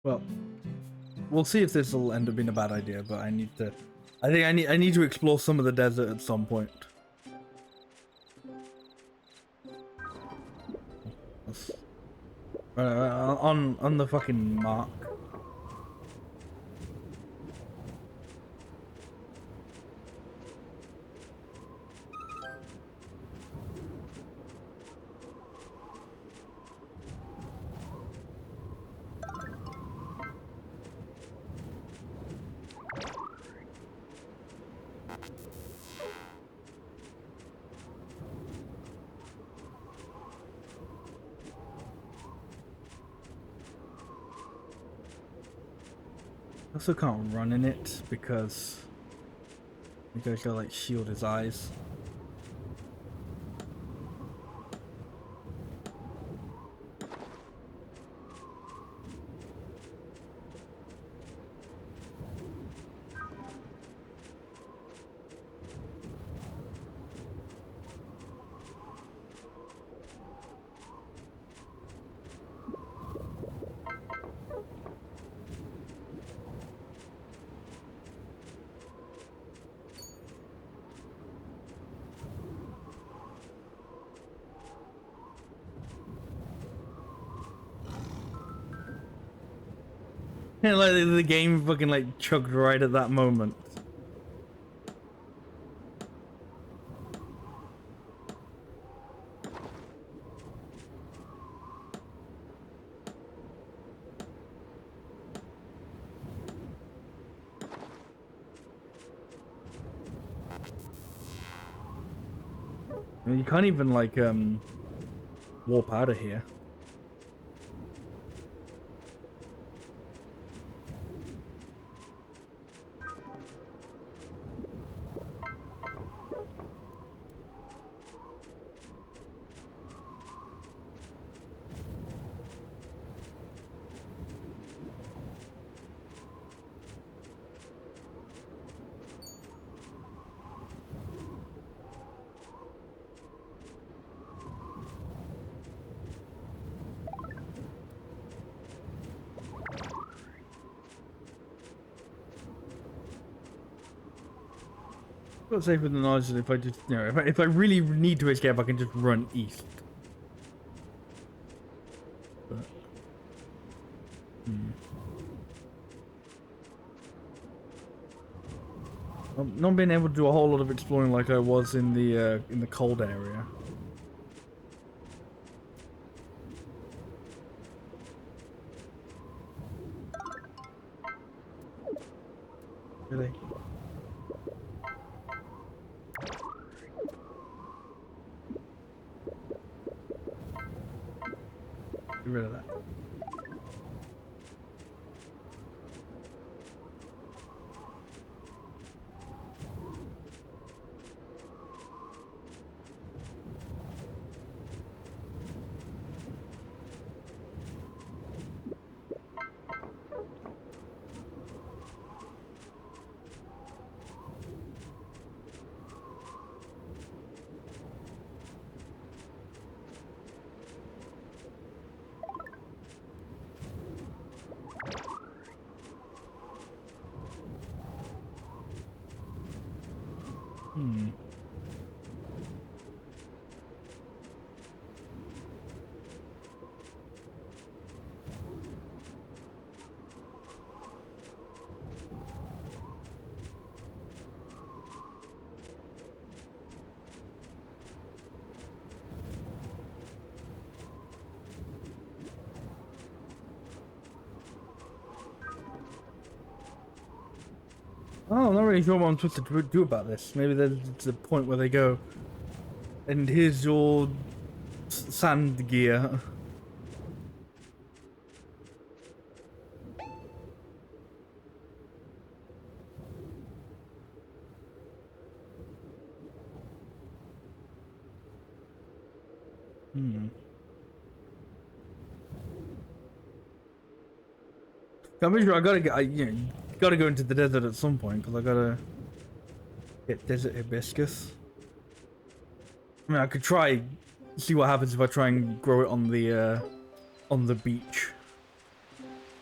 Well, we'll see if this will end up being a bad idea, but I think I need to explore some of the desert at some point. On the fucking mark. I also can't run in it because you guys gotta like shield his eyes. And like the game fucking like chugged right at that moment. I mean, you can't even like warp out of here. Got safer than knowledge that if I just, you know, if I really need to escape, I can just run east. But, I'm not being able to do a whole lot of exploring like I was in the cold area. Really? Get rid of that. Oh, I'm not really sure what I'm supposed to do about this. Maybe there's a point where they go, and here's your sand gear. I'm pretty sure I gotta get, you know, gotta go into the desert at some point because I gotta get desert hibiscus. I mean, I could try, see what happens if I try and grow it on the beach.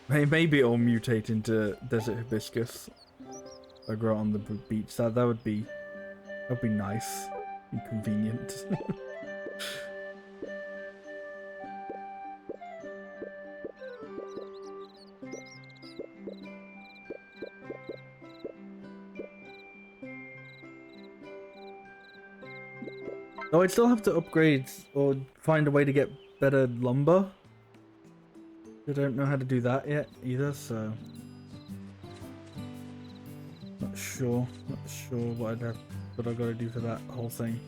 Maybe it'll mutate into desert hibiscus. If I grow it on the beach, that'd be nice and convenient. Oh, I'd still have to upgrade or find a way to get better lumber. I don't know how to do that yet either, so not sure what I gotta do for that whole thing.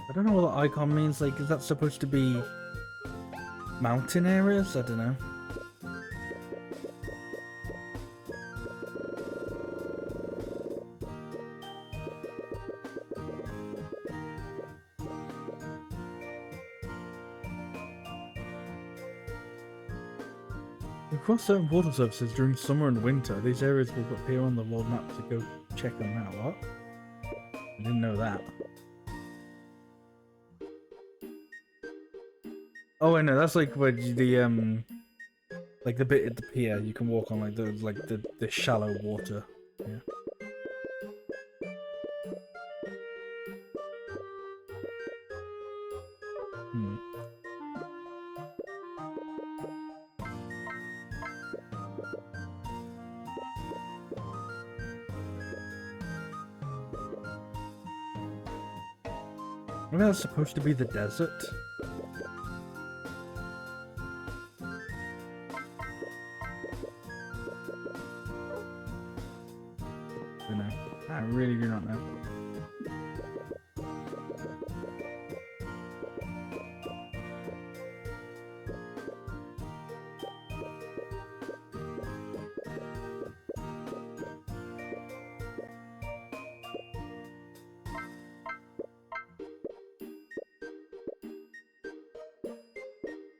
I don't know what the icon means. Like, is that supposed to be mountain areas? I don't know. Across certain water surfaces during summer and winter, these areas will appear on the world map to go check them out. What? I didn't know that. Oh, I know. That's like where the like the bit at the pier you can walk on, like the shallow water. Yeah. Hmm. Maybe that's supposed to be the desert. I don't know. I really do not know.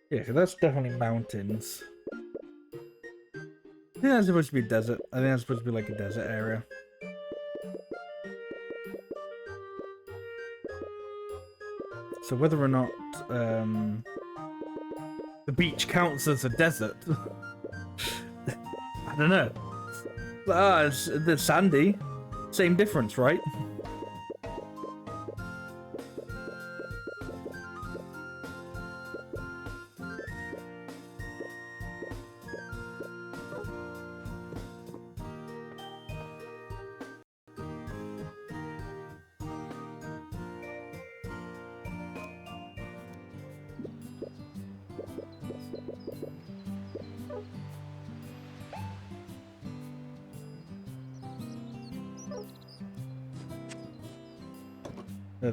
Yeah, so that's definitely mountains. I think that's supposed to be desert. I think that's supposed to be like a desert area. So whether or not the beach counts as a desert, I don't know. It's the sandy, same difference, right?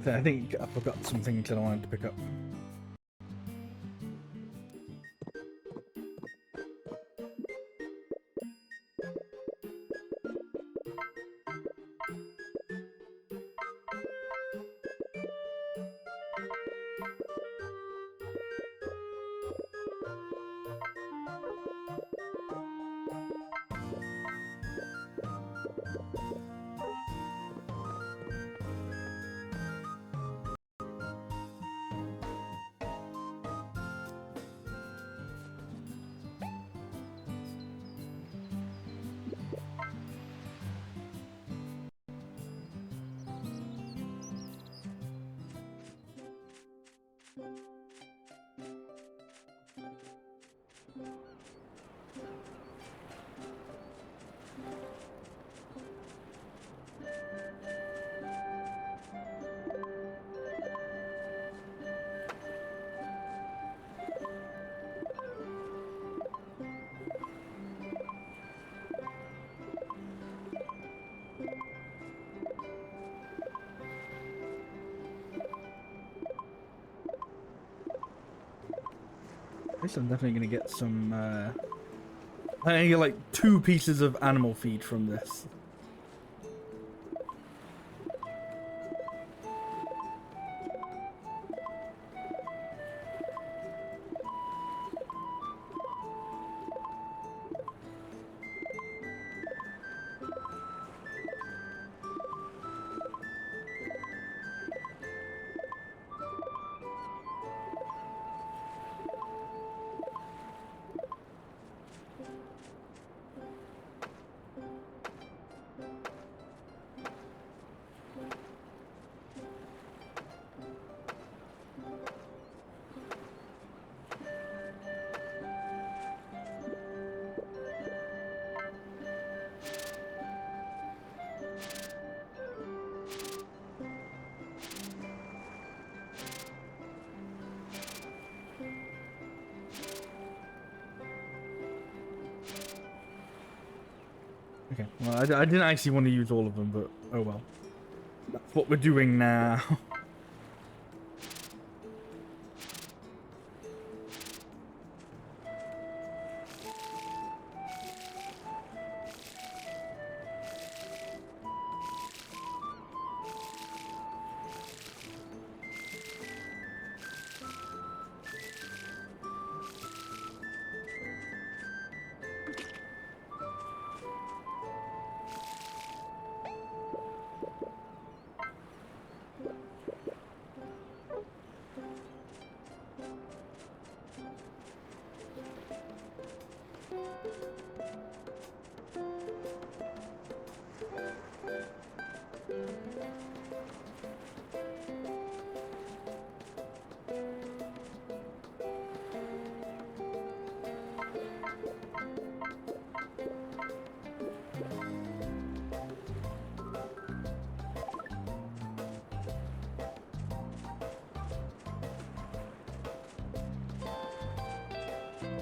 I think I forgot something that I wanted to pick up. I guess I'm definitely gonna get some. I'm gonna get like 2 pieces of animal feed from this. Okay, well, I didn't actually want to use all of them, but oh well. That's what we're doing now.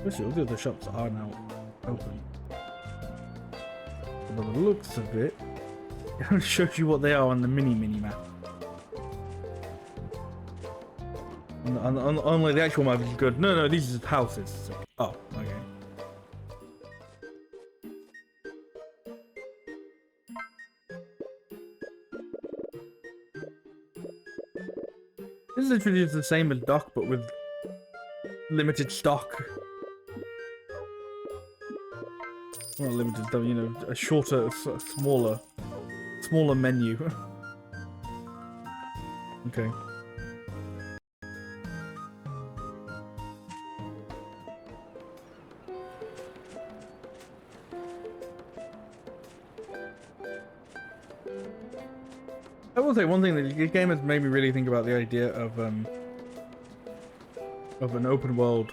Especially all the other shops are now open. By the looks of it, it shows you what they are on the mini map. Only the actual map is good. No, these are just houses. Oh, okay. This is literally just the same as Dock, but with limited stock. Not limited though, you know, a shorter, smaller menu. Okay. I will say one thing, that the game has made me really think about the idea of an open world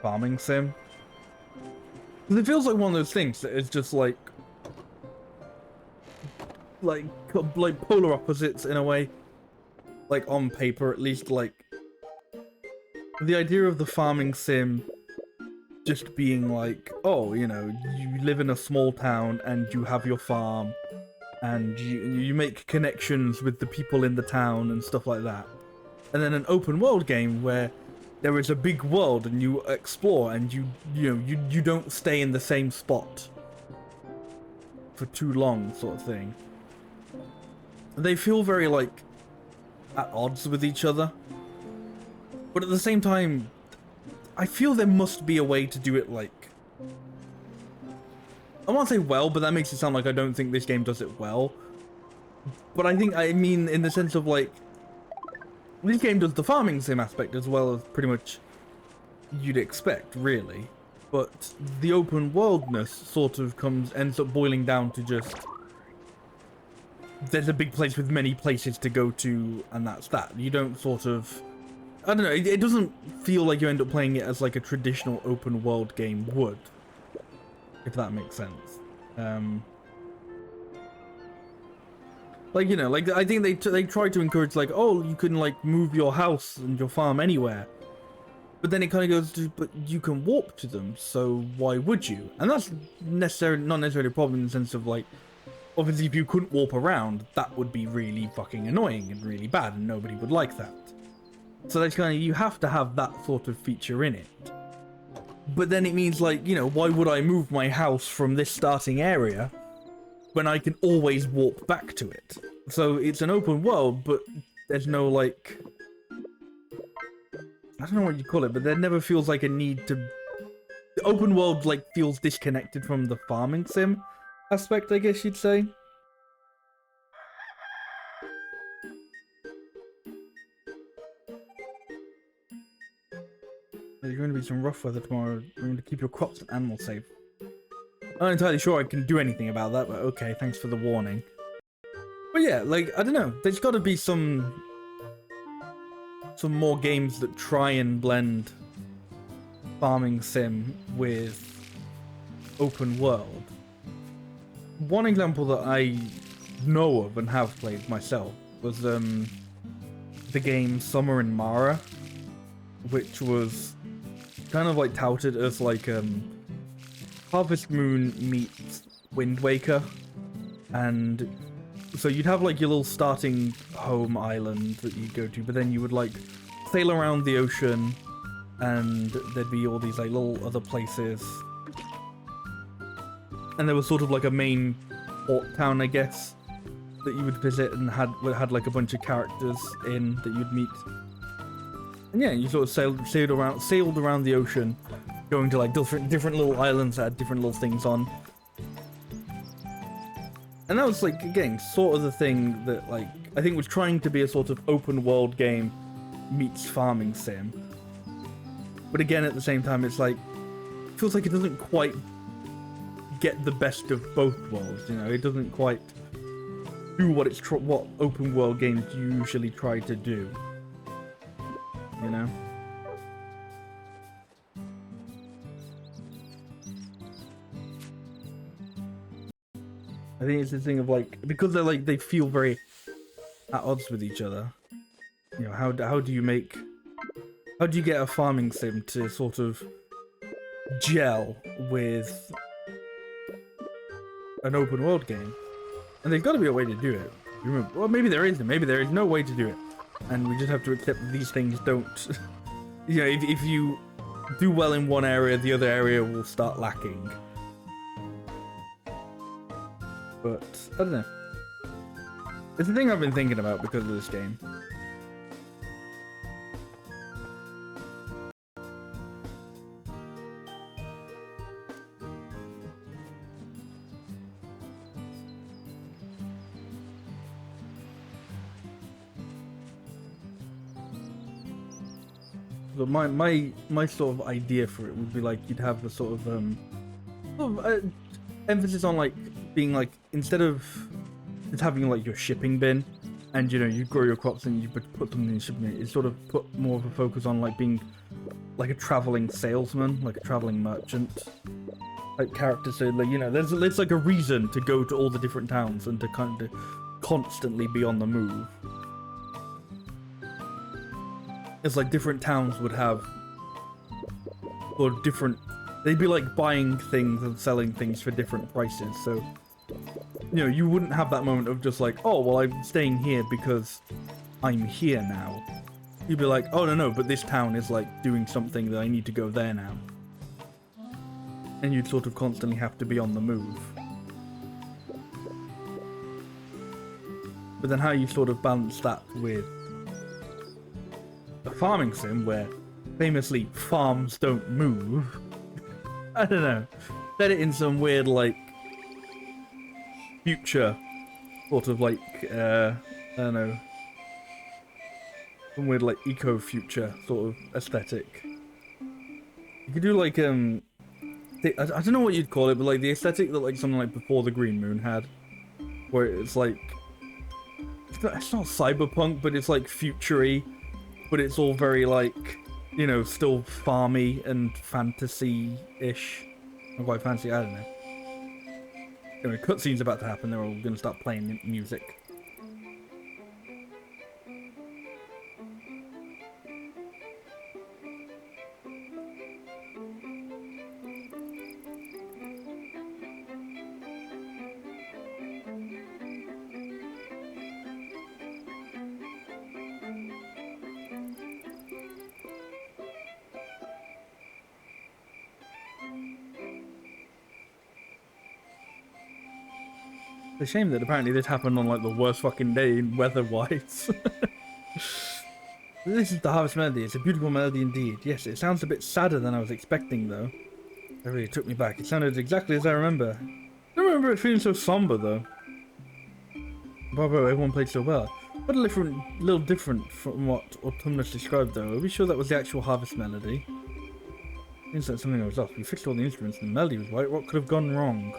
farming sim. Because it feels like one of those things that is just like polar opposites in a way. Like on paper at least, like the idea of the farming sim just being like, oh, you know, you live in a small town and you have your farm and you make connections with the people in the town and stuff like that. And then an open world game where there is a big world and you explore and you don't stay in the same spot for too long, sort of thing. They feel very like at odds with each other, but at the same time I feel there must be a way to do it, like, I won't say well, but that makes it sound like I don't think this game does it well. But I mean in the sense of like, this game does the farming sim aspect as well as pretty much you'd expect, really. But the open worldness sort of ends up boiling down to just, there's a big place with many places to go to, and that's that. You don't sort of, I don't know, it doesn't feel like you end up playing it as like a traditional open world game would, if that makes sense. Like, you know, like, I think they try to encourage, like, oh, you can, like, move your house and your farm anywhere. But then it kind of goes to, but you can warp to them, so why would you? And that's not necessarily a problem in the sense of, like, obviously if you couldn't warp around, that would be really fucking annoying and really bad, and nobody would like that. So that's kind of, you have to have that sort of feature in it. But then it means, like, you know, why would I move my house from this starting area when I can always warp back to it? So it's an open world, but there's no, like, I don't know what you call it, but there never feels like a need to... The open world, like, feels disconnected from the farming sim aspect, I guess you'd say. There's going to be some rough weather tomorrow. Remember to keep your crops and animals safe. I'm not entirely sure I can do anything about that, but okay, thanks for the warning. But yeah, like, I don't know. There's got to be some more games that try and blend farming sim with open world. One example that I know of and have played myself was the game Summer in Mara, which was kind of like touted as like Harvest Moon meets Wind Waker. And so you'd have like your little starting home island that you'd go to, but then you would like sail around the ocean and there'd be all these like little other places. And there was sort of like a main port town, I guess, that you would visit and had like a bunch of characters in that you'd meet. And yeah, you sort of sailed around the ocean, going to like different little islands that had different little things on. And that was like, again, sort of the thing that like I think was trying to be a sort of open world game meets farming sim. But again, at the same time, it's like, it feels like it doesn't quite get the best of both worlds, you know? It doesn't quite do what open world games usually try to do, you know? I think it's the thing of like, because they're like, they feel very at odds with each other. You know, how do you get a farming sim to sort of gel with an open world game. And there's got to be a way to do it. Well, maybe there isn't. Maybe there is no way to do it. And we just have to accept that these things don't... You know, if you do well in one area, the other area will start lacking. But, I don't know. It's a thing I've been thinking about because of this game. But my sort of idea for it would be like you'd have a sort of emphasis on like being like, instead of just having like your shipping bin and you know you grow your crops and you put them in the shipping bin, it's sort of put more of a focus on like being like a traveling salesman, like a traveling merchant type character. So like, you know, there's like a reason to go to all the different towns and to kind of constantly be on the move. It's like different towns would have, or different, they'd be like buying things and selling things for different prices. So, you know, you wouldn't have that moment of just like, oh, well, I'm staying here because I'm here now. You'd be like, oh, no, but this town is like doing something that I need to go there now. And you'd sort of constantly have to be on the move. But then how you sort of balance that with a farming sim where famously farms don't move. I don't know. Set it in some weird like future sort of like I don't know, some weird like eco-future sort of aesthetic. You could do like I don't know what you'd call it, but like the aesthetic that like something like Before the Green Moon had, where it's like it's not cyberpunk, but it's like future-y. But it's all very, like, you know, still farmy and fantasy-ish. Not quite fancy, I don't know. Anyway, cutscene's about to happen. They're all going to start playing music. It's a shame that apparently this happened on like the worst fucking day weather-wise. This is the Harvest Melody. It's a beautiful melody indeed. Yes, it sounds a bit sadder than I was expecting though. It really took me back. It sounded exactly as I remember. I don't remember it feeling so somber though. Bravo, everyone played so well. But a little different from what Autumnus described though. Are we sure that was the actual Harvest Melody? Seems like something was lost. We fixed all the instruments and the melody was right. What could have gone wrong?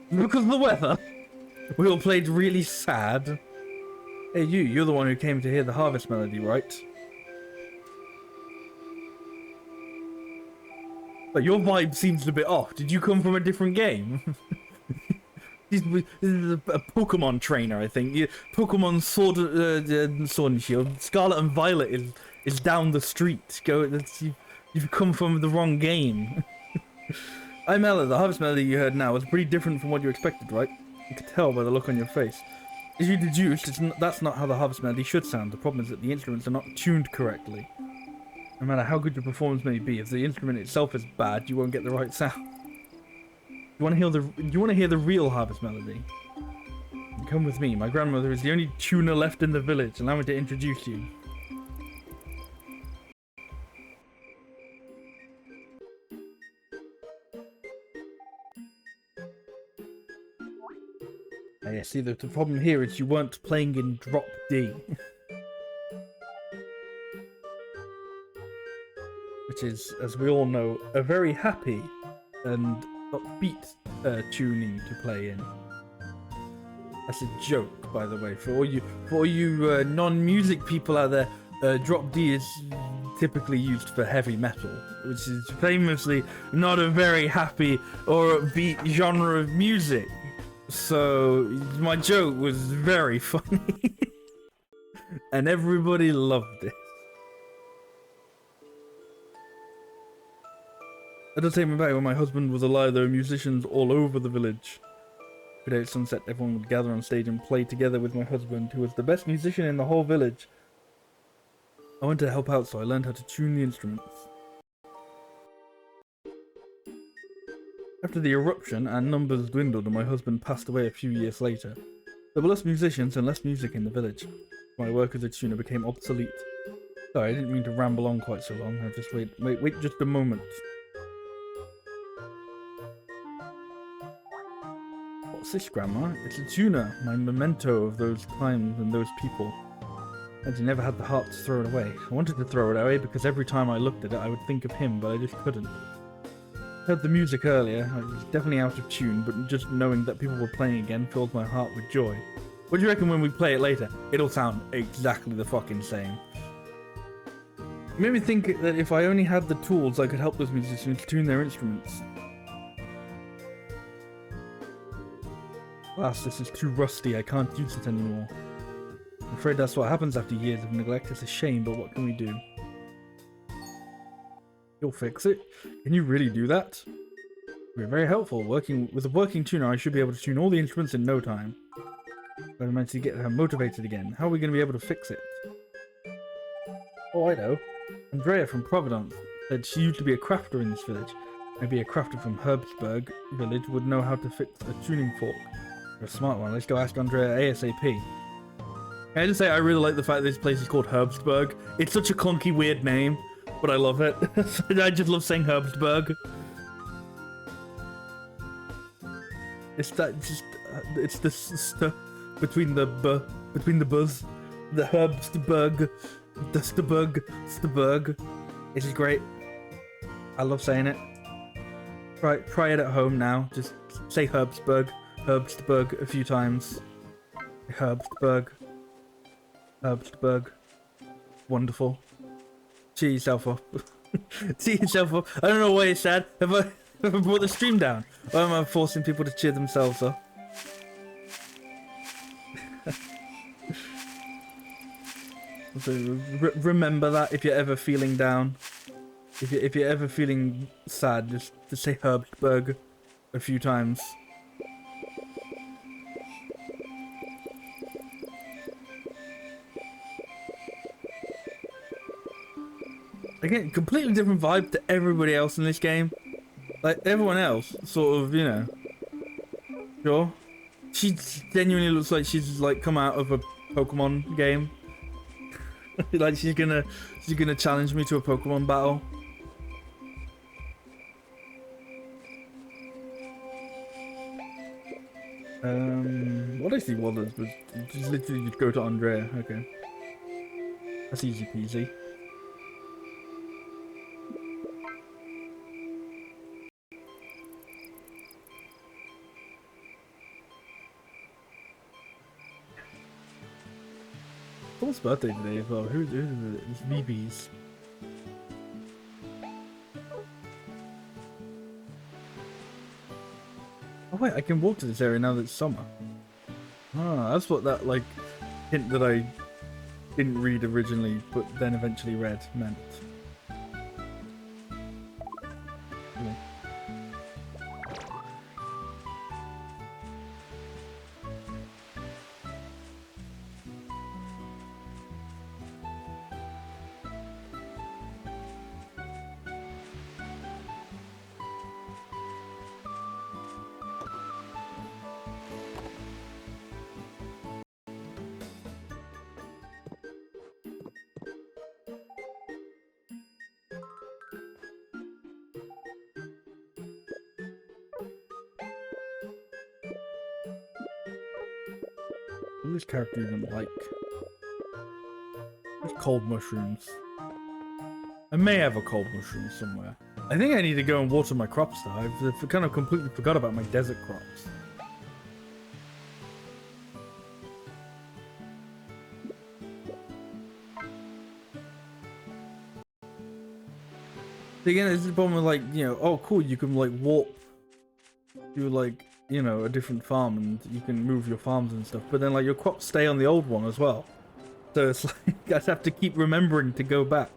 Because of the weather? We all played really sad. Hey, you're the one who came to hear the Harvest Melody, right? But your vibe seems a bit off. Did you come from a different game? This is a Pokemon trainer, I think. Pokemon Sword and Shield. Scarlet and Violet is down the street. You've come from the wrong game. I'm Ella. The Harvest Melody you heard now was pretty different from what you expected, right? You could tell by the look on your face. As you deduced, that's not how the Harvest Melody should sound. The problem is that the instruments are not tuned correctly. No matter how good your performance may be, if the instrument itself is bad, you won't get the right sound. You want to hear the real Harvest Melody? Come with me. My grandmother is the only tuner left in the village. Allow me to introduce you. Yeah, see, the problem here is you weren't playing in drop D. Which is, as we all know, a very happy and upbeat tuning to play in. That's a joke, by the way. For all you non-music people out there, drop D is typically used for heavy metal, which is famously not a very happy or upbeat genre of music. So my joke was very funny and everybody loved it. That does take me back when my husband was alive. There were musicians all over the village. Every day at sunset, everyone would gather on stage and play together with my husband, who was the best musician in the whole village. I went to help out, so I learned how to tune the instruments. After the eruption, our numbers dwindled and my husband passed away a few years later. There were less musicians and less music in the village. My work as a tuner became obsolete. Sorry, I didn't mean to ramble on quite so long. I'll just wait just a moment. What's this, Grandma? It's a tuner, my memento of those times and those people. And you never had the heart to throw it away. I wanted to throw it away because every time I looked at it, I would think of him, but I just couldn't. I heard the music earlier. I was definitely out of tune, but just knowing that people were playing again filled my heart with joy. What do you reckon when we play it later? It'll sound exactly the fucking same. It made me think that if I only had the tools, I could help those musicians tune their instruments. Alas, this is too rusty. I can't use it anymore. I'm afraid that's what happens after years of neglect. It's a shame, but what can we do? You'll fix it? Can you really do that? We're very helpful. Working with a working tuner, I should be able to tune all the instruments in no time. But I managed to get her motivated again. How are we going to be able to fix it? Oh, I know. Andrea from Providence said she used to be a crafter in this village. Maybe a crafter from Herbsburg village would know how to fix a tuning fork. You're a smart one. Let's go ask Andrea ASAP. Can I just say I really like the fact that this place is called Herbsburg. It's such a clunky, weird name, but I love it. I just love saying Herbsburg. It's that just it's the stuff between the buzz, the Herbsburg, Dusterburg. This is great. I love saying it. Try it at home now. Just say Herbsburg a few times. Herbsburg. Wonderful. Cheer yourself up. Cheer yourself up. I don't know why it's sad. Have I brought the stream down? Why am I forcing people to cheer themselves up? So remember that if you're ever feeling down. If you're ever feeling sad, just say Herbsburg a few times. Again, completely different vibe to everybody else in this game. Like, everyone else, sort of, you know. Sure. She genuinely looks like she's, like, come out of a Pokemon game. Like, she's gonna challenge me to a Pokemon battle. What I see was just literally just go to Andrea. Okay. That's easy peasy. Paul's birthday today as well. Who's it? It's BB's. Oh wait, I can walk to this area now that it's summer. Ah, that's what that like hint that I didn't read originally, but then eventually read meant. Yeah. What does this character even like? There's cold mushrooms. I may have a cold mushroom somewhere. I think I need to go and water my crops though. I've kind of completely forgot about my desert crops. Again, it's the problem with like, you know, oh cool, you can like warp to like, you know, a different farm and you can move your farms and stuff, but then like your crops stay on the old one as well. So it's like, I have to keep remembering to go back.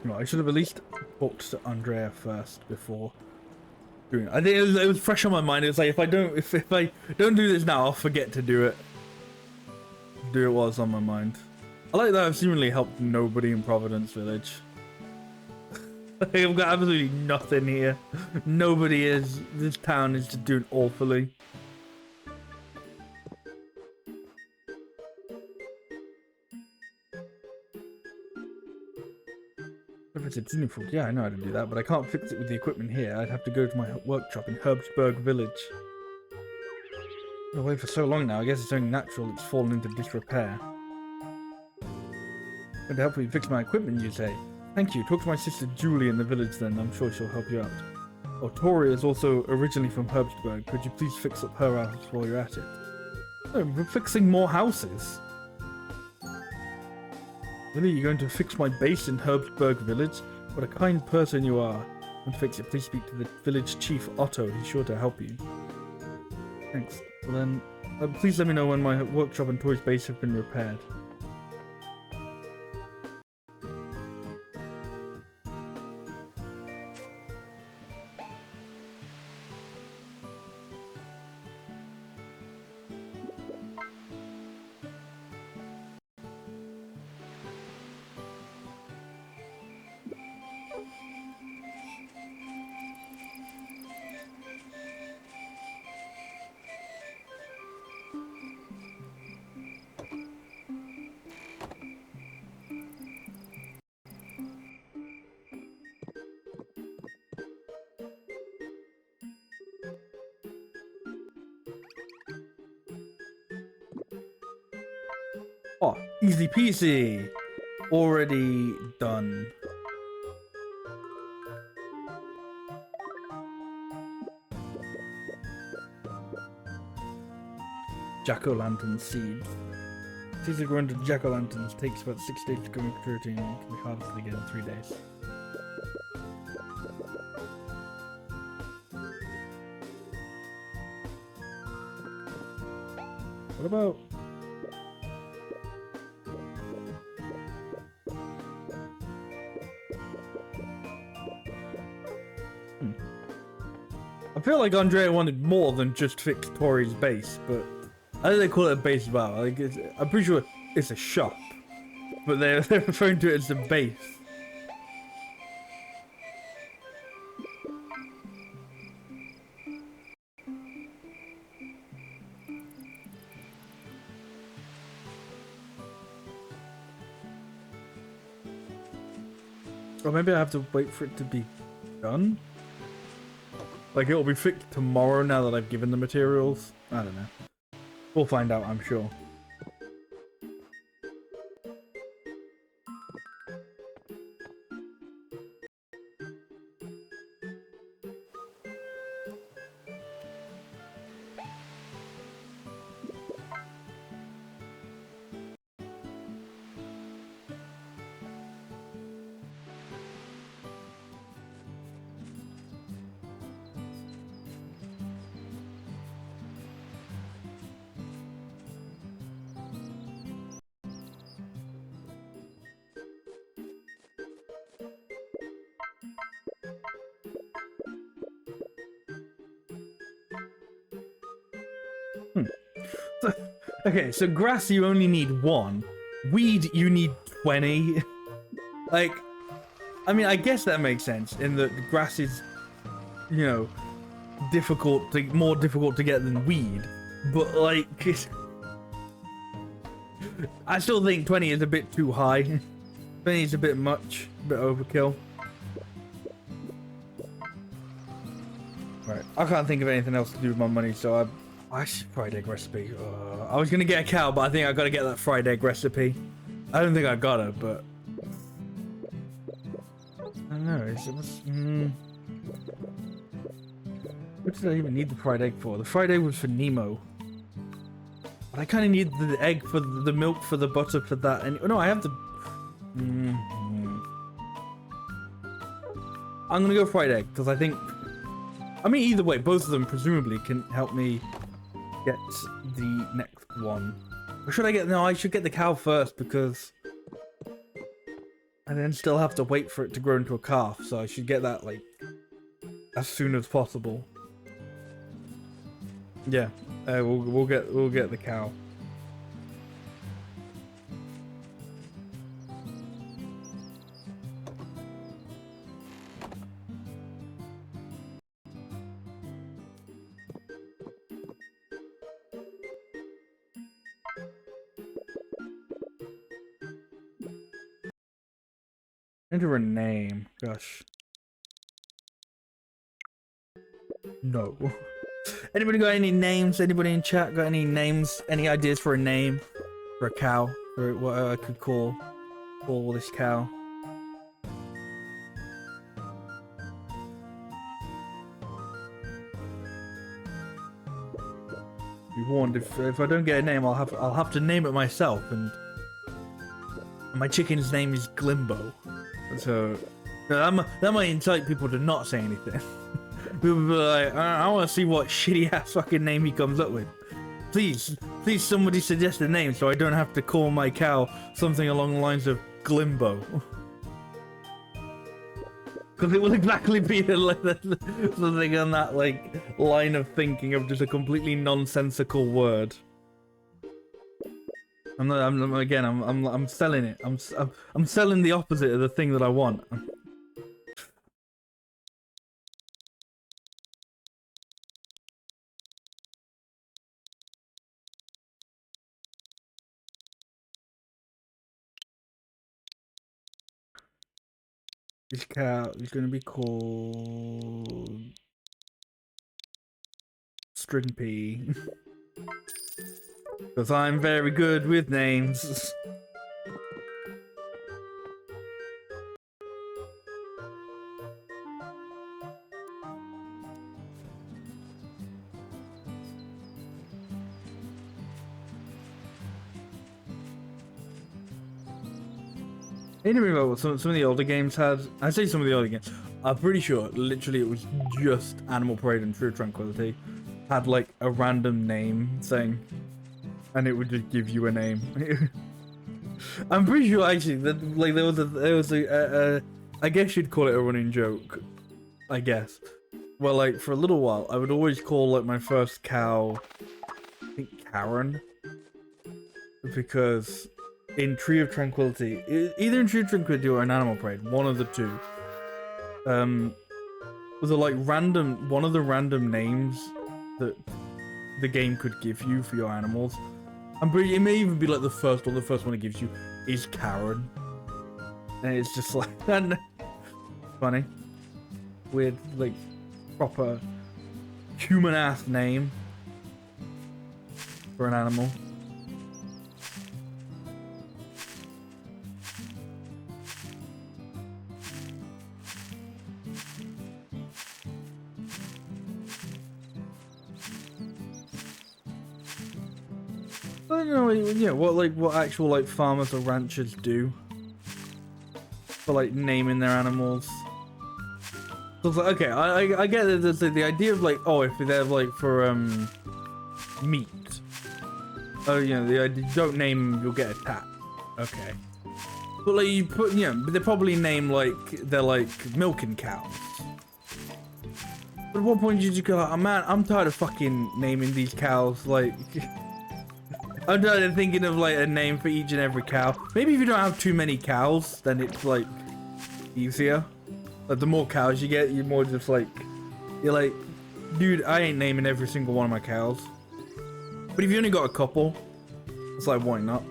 No, I should have at least talked to Andrea first before doing it. I think it was fresh on my mind. It was like if I don't do this now, I'll forget to do it. Do it while it's on my mind. I like that I've seemingly helped nobody in Providence Village. I've got absolutely nothing here. Nobody is. This town is just doing awfully. If it's Disney food, yeah, I know how to do that, but I can't fix it with the equipment here. I'd have to go to my workshop in Herbsburg Village. Been away for so long now, I guess it's only natural it's fallen into disrepair. Going to help me fix my equipment, you say? Thank you. Talk to my sister Julie in the village then. I'm sure she'll help you out. Oh, Tori is also originally from Herbsburg. Could you please fix up her house while you're at it? Oh, we're fixing more houses. Really, you're going to fix my base in Herbsburg Village? What a kind person you are. Want to fix it? Please speak to the village chief, Otto. He's sure to help you. Thanks. Well then, please let me know when my workshop and Tori's base have been repaired. Oh, easy peasy. Already done. Jack-o'-lantern seeds. Seeds that grow into jack-o'-lanterns takes about 6 days to grow maturity and can be harvested again in 3 days. What about... I feel like Andrea wanted more than just fix Tori's base, but I think they call it a base as well. Like I'm pretty sure it's a shop, but they're referring to it as the base. Or maybe I have to wait for it to be done? Like it'll be fixed tomorrow now that I've given the materials? I don't know. We'll find out, I'm sure. Okay, so grass you only need 1. Weed you need 20. Like, I mean, I guess that makes sense in that grass is, you know, more difficult to get than weed. But like, I still think 20 is a bit too high. 20 is a bit much, a bit overkill. Right, I can't think of anything else to do with my money, so I should fried egg recipe. I was gonna get a cow, but I think I gotta get that fried egg recipe. I don't think I got it, but I don't know. What did I even need the fried egg for? The fried egg was for Nemo, but I kind of need the egg for the milk for the butter for that. And no, I have the. I'm gonna go fried egg because I think. I mean, either way, both of them presumably can help me get the next one. Or should I get... No, I should get the cow first because... and then still have to wait for it to grow into a calf. So I should get that like as soon as possible. Yeah, we'll get the cow. Enter a name. Gosh. No. Anybody got any names? Anybody in chat got any names? Any ideas for a name? For a cow? For what I could call this cow? Be warned, if I don't get a name, I'll have to name it myself, and my chicken's name is Glimbo. So that might incite people to not say anything. People will be like, I want to see what shitty ass fucking name he comes up with. Please somebody suggest a name so I don't have to call my cow something along the lines of Glimbo. Because it will exactly be something on that like line of thinking of just a completely nonsensical word. I'm selling it. I'm selling the opposite of the thing that I want. This cow is going to be called Strimpy. Because I'm very good with names. Anyway, what some of the older games had. I say some of the older games. I'm pretty sure, literally, it was just Animal Parade and True Tranquility had like a random name thing, and it would just give you a name. I'm pretty sure actually that like there was a I guess you'd call it a running joke. I guess. Well, like for a little while, I would always call like my first cow, I think Karen, because in Tree of Tranquility, either in Tree of Tranquility or in Animal Parade, one of the two, was a like random, one of the random names that the game could give you for your animals. It may even be like the first one it gives you is Karen. And it's just like, funny. Weird, like, proper human-ass name for an animal. I don't know, yeah, what actual like farmers or ranchers do for like naming their animals. So it's like, okay, I get the idea of like, oh, if they're like for meat. Oh, you know, the idea, don't name them, you'll get attacked. Okay. But like you put, you know, they probably name like they're like milking cows. But at what point did you go like, oh man, I'm tired of fucking naming these cows like. I'm thinking of like a name for each and every cow. Maybe if you don't have too many cows, then it's like easier. Like the more cows you get, you're more just like, you're like, dude, I ain't naming every single one of my cows. But if you only got a couple, it's like, why not?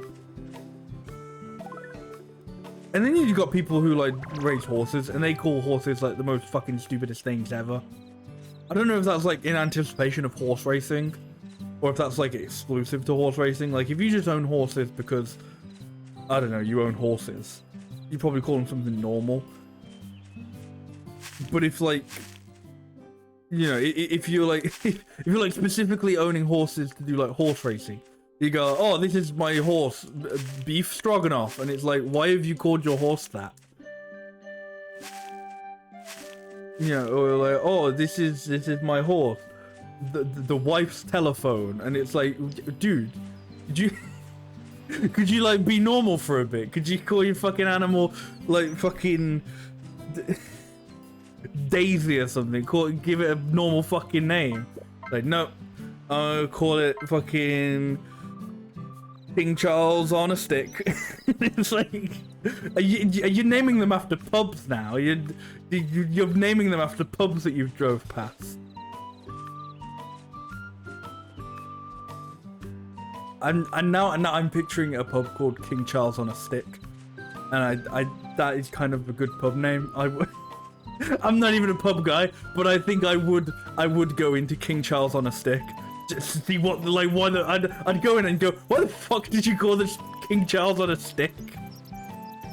And then you've got people who like raise horses, and they call horses like the most fucking stupidest things ever. I don't know if that's like in anticipation of horse racing, or if that's like exclusive to horse racing. Like if you just own horses because, I don't know, you own horses, you probably call them something normal. But if like, you know, if you're like, if you're like specifically owning horses to do like horse racing, you go, oh, this is my horse, beef stroganoff, and it's like, why have you called your horse that? You know, or like, oh, this is my horse, the wife's telephone, and it's like, dude, did you Could you like be normal for a bit? Could you call your fucking animal like fucking Daisy or something? Give it a normal fucking name. Like, no, I'll call it fucking King Charles on a stick. It's like, are you naming them after pubs now? You're naming them after pubs that you've drove past. Now I'm picturing a pub called King Charles on a Stick, and that is kind of a good pub name. I'm not even a pub guy, but I think I would go into King Charles on a Stick just to see what I'd go in and go, what the fuck did you call this King Charles on a Stick?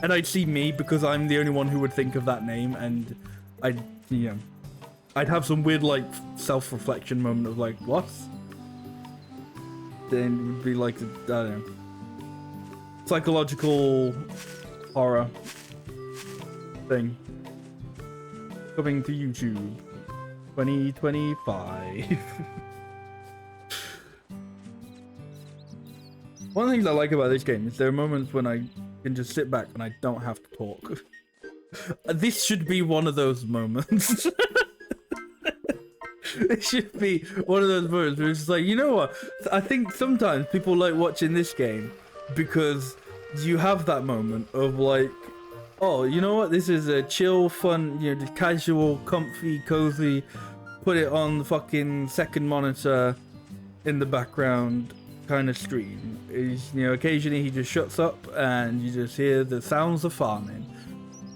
And I'd see me because I'm the only one who would think of that name, and I'd have some weird like self-reflection moment of like, what? Then it would be like, I don't know, psychological horror thing. Coming to YouTube 2025. One of the things I like about this game is there are moments when I can just sit back and I don't have to talk. This should be one of those moments. It should be one of those moments where it's just like, you know what? I think sometimes people like watching this game because you have that moment of like, oh, you know what? This is a chill, fun, just casual, comfy, cozy. Put it on the fucking second monitor in the background kind of stream. Occasionally he just shuts up and you just hear the sounds of farming.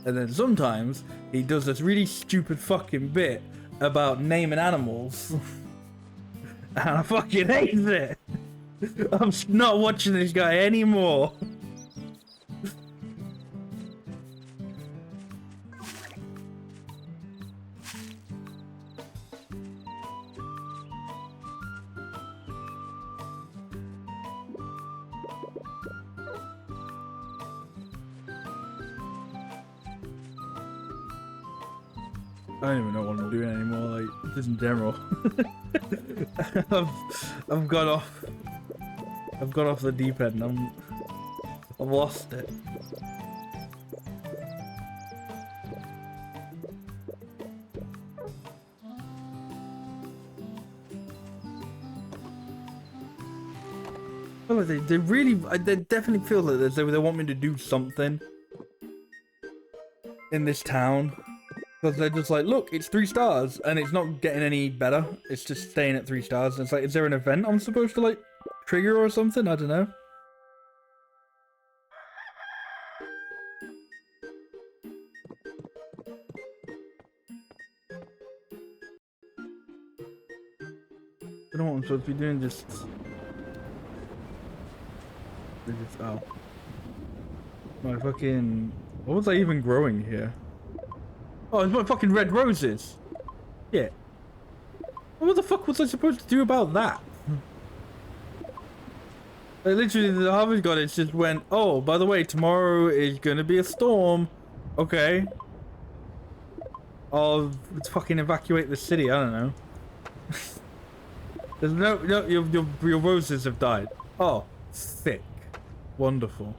And then sometimes he does this really stupid fucking bit about naming animals. And I fucking hate it. I'm not watching this guy anymore. I don't even know what I'm doing anymore, like, just in general. I've got off the deep end. I've lost it. Oh, they really, they definitely feel that they want me to do something in this town. Because they're just like, look, it's 3 stars, and it's not getting any better. It's just staying at 3 stars. And it's like, is there an event I'm supposed to, like, trigger or something? I don't know. I don't know what I'm supposed to be doing, just... Oh. My fucking... What was I even growing here? Oh, it's my fucking red roses. Yeah. What the fuck was I supposed to do about that? Like, literally, the harvest goddess just went, oh, by the way, tomorrow is gonna be a storm. Okay. Oh, let's fucking evacuate the city. I don't know. There's no, your roses have died. Oh, sick. Wonderful.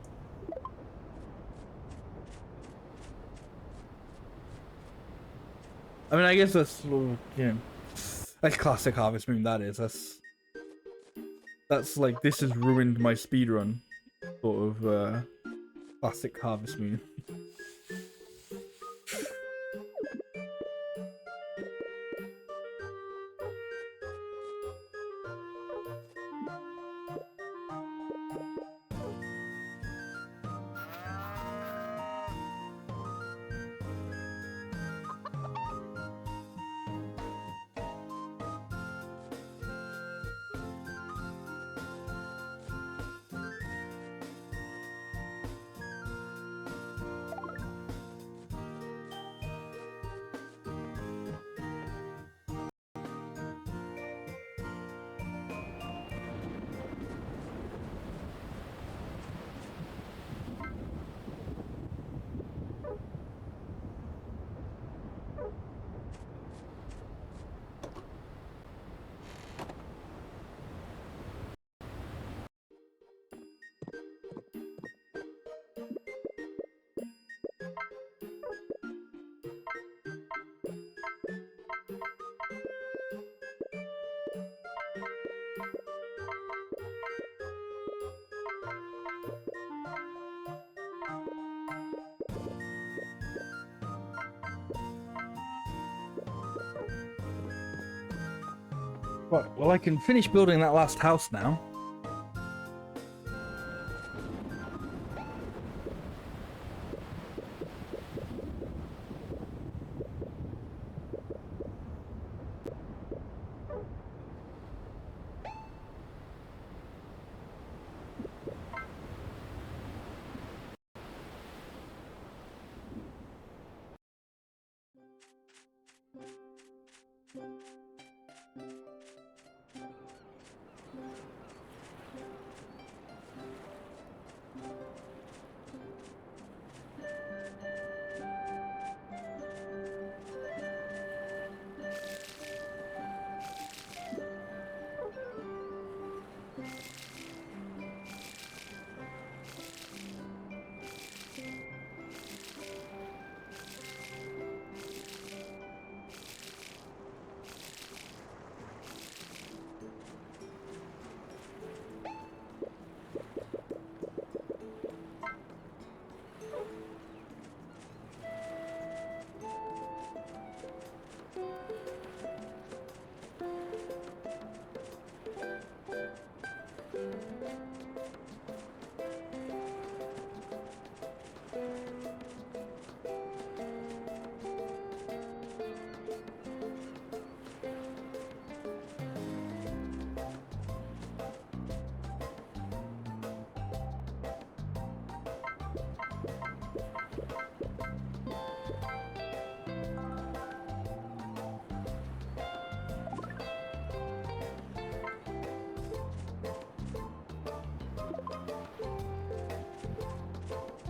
I mean, I guess that's, that's classic Harvest Moon, that is. That's like, this has ruined my speedrun, sort of, classic Harvest Moon. Right, well I can finish building that last house now.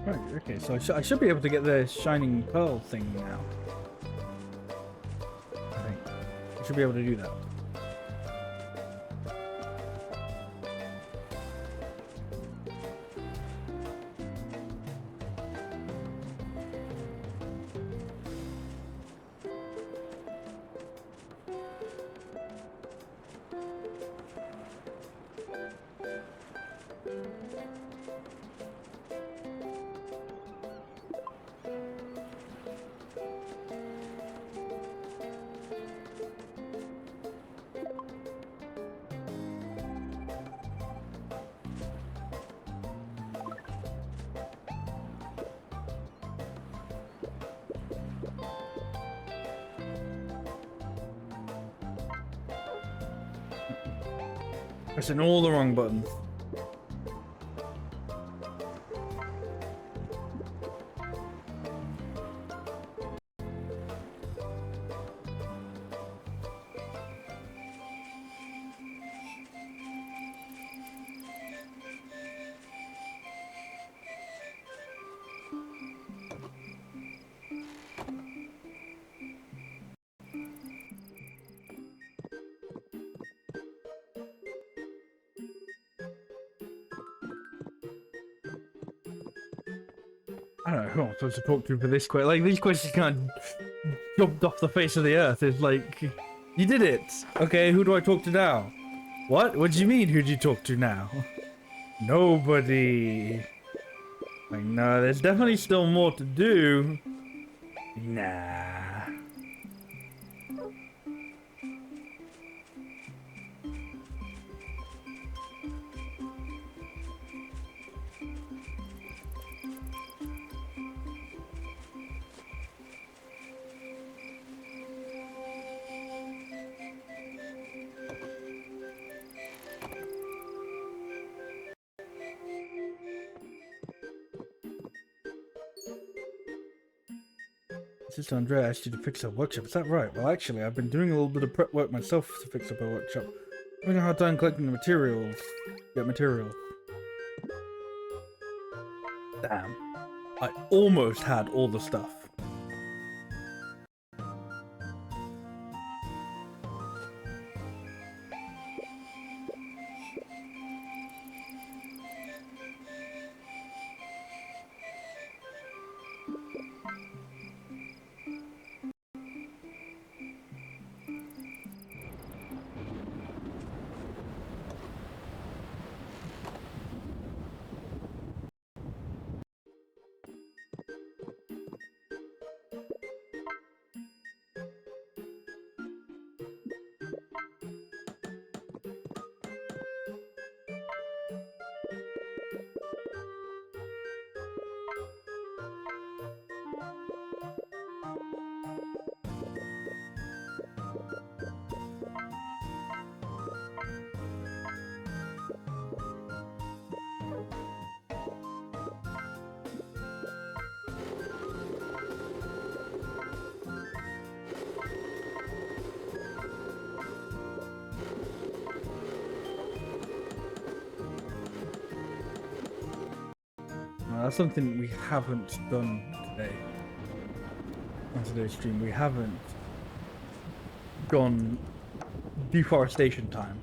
Right, okay, so I should be able to get the shining pearl thing now. I think. I should be able to do that. Pressing all the wrong buttons. I don't know who I'm supposed to talk to for this question. Like, these questions kind of jumped off the face of the earth. It's like, you did it. Okay, who do I talk to now? What? What do you mean, who do you talk to now? Nobody. Like, no, there's definitely still more to do. Nah. Sister Andrea asked you to fix her workshop. Is that right? Well, actually, I've been doing a little bit of prep work myself to fix up her workshop. I'm having a hard time collecting the materials. Get material. Damn. I almost had all the stuff. that's something we haven't done today. On today's stream, we haven't gone deforestation time,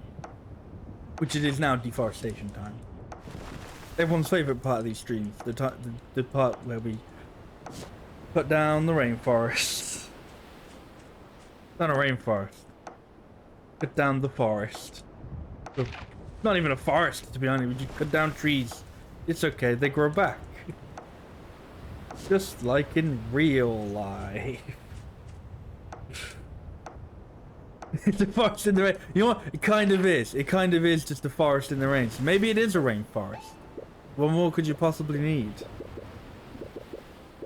which it is now deforestation time. Everyone's favorite part of these streams, the part where we cut down the rainforest. Not a rainforest. Cut down the forest. Not even a forest, to be honest. We just cut down trees. It's okay, they grow back. Just like in real life. It's a forest in the rain. You know what? It kind of is. It kind of is just a forest in the rain. So maybe it is a rainforest. What more could you possibly need?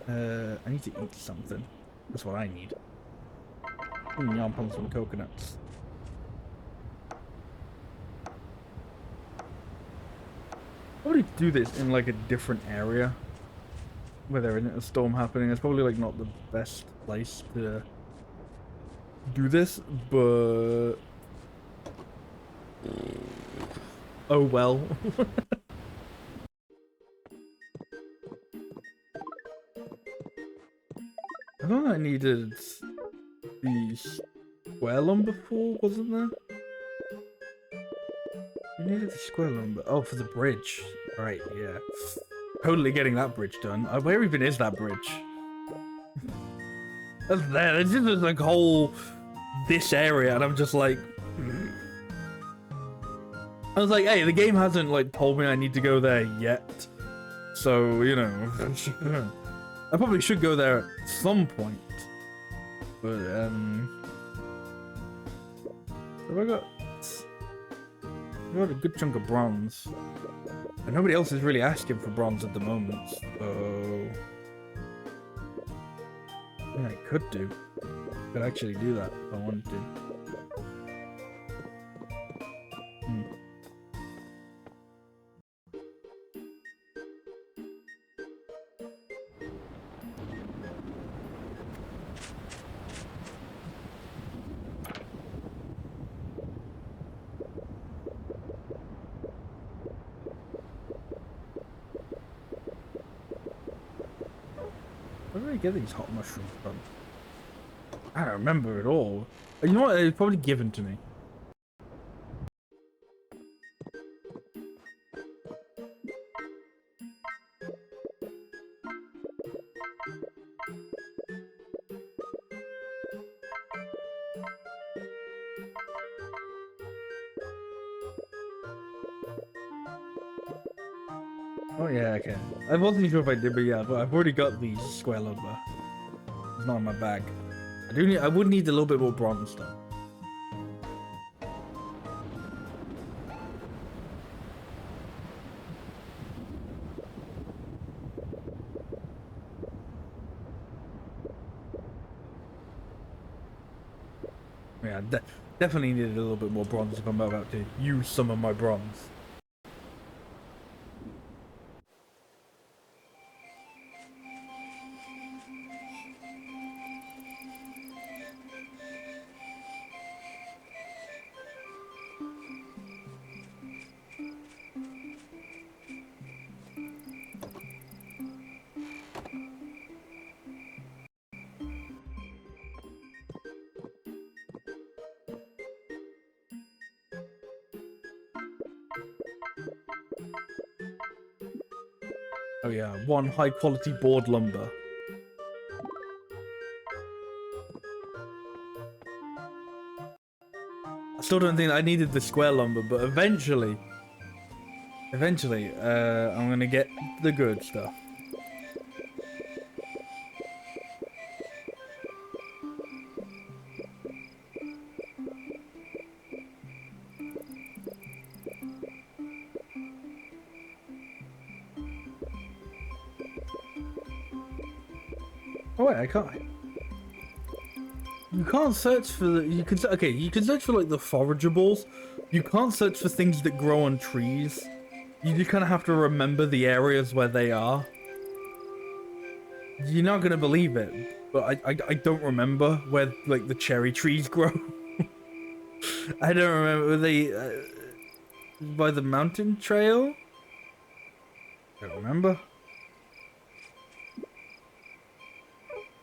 I need to eat something. That's what I need. Yum on some coconuts. Probably do this in like a different area where there isn't a storm happening. It's probably like not the best place to do this, but oh well. I thought I needed the square lumber for, wasn't there? We needed the square lumber. Oh, for the bridge. Right, yeah. Totally getting that bridge done. Where even is that bridge? That's there. There's just like whole this area, and I'm just like, I was like, hey, the game hasn't like told me I need to go there yet, so you know, I probably should go there at some point. But have I got a good chunk of bronze, and nobody else is really asking for bronze at the moment, so yeah, I could do. Could actually do that if I wanted to. Where do I get these hot mushrooms from? I don't remember at all. You know what? It was probably given to me. Oh yeah, okay. I wasn't sure if I did, but yeah, but I've already got these square lumber. It's not in my bag. I would need a little bit more bronze though. Yeah, definitely needed a little bit more bronze if I'm about to use some of my bronze. Oh yeah, one high quality board lumber. I still don't think I needed the square lumber, but eventually, I'm gonna get the good stuff. Oh wait, I can't. You can't search for the. You can okay. You can search for like the forageables. You can't search for things that grow on trees. You just kind of have to remember the areas where they are. You're not gonna believe it, but I don't remember where like the cherry trees grow. I don't remember. Were they by the mountain trail? I don't remember.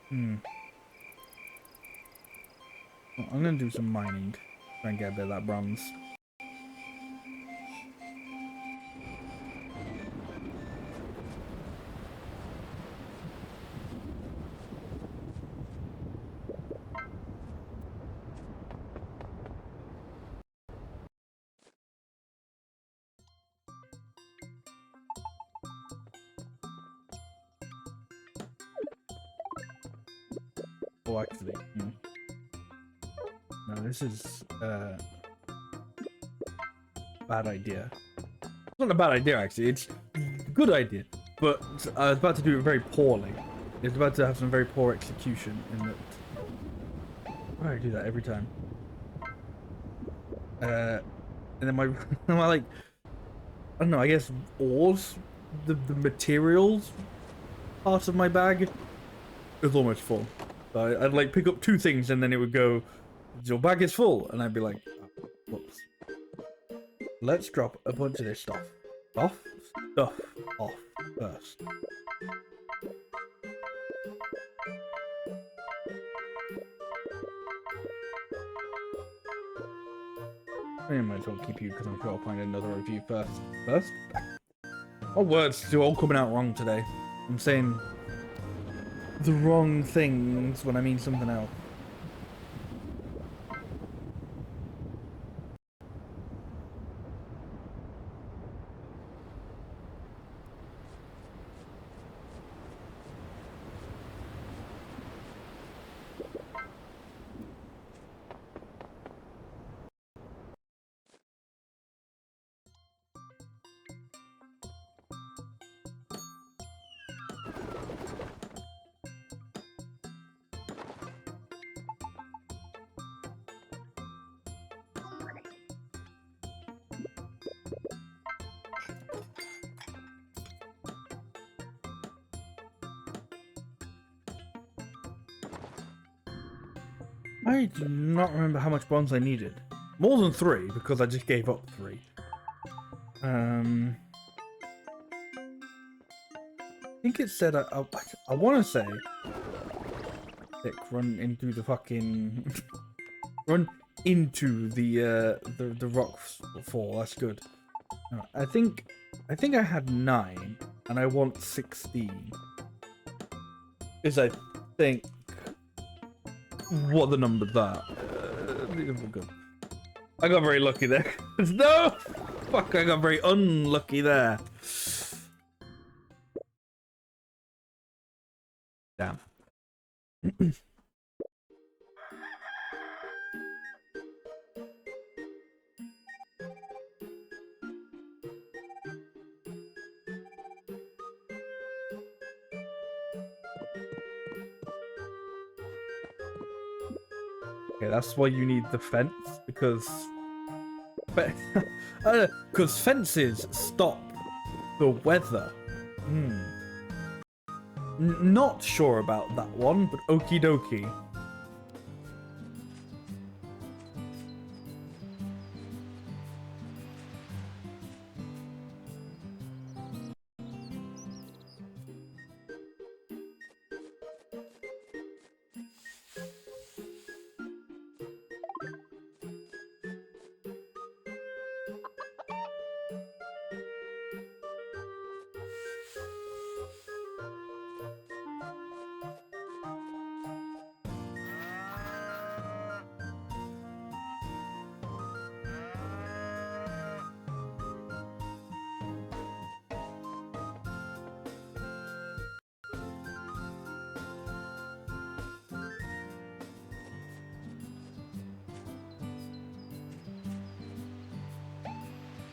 Hmm. Well, I'm gonna do some mining. Try and get a bit of that bronze. Oh, actually. No, this is bad idea. It's not a bad idea, actually. It's a good idea. But I was about to do it very poorly. It's about to have some very poor execution in that. Why do I do that every time? And then my like, I don't know, I guess ores, the materials part of my bag is almost full. So I'd like pick up 2 things and then it would go, your bag is full. And I'd be like, oh, whoops. Let's drop a bunch of this stuff off first. I might as well keep you because I'm sure I'll find another review first. My words are all coming out wrong today. I'm saying the wrong things when I mean something else. I do not remember how much bronze I needed. More than 3, because I just gave up 3. I think it said, I want to say, run into the fucking, run into the rock fall. That's good. I think I had 9, and I want 16. Is I think what the number that? I got very lucky there. No, fuck! I got very unlucky there. Damn. Okay, that's why you need the fence, because fences stop the weather. Not sure about that one, but okie dokie.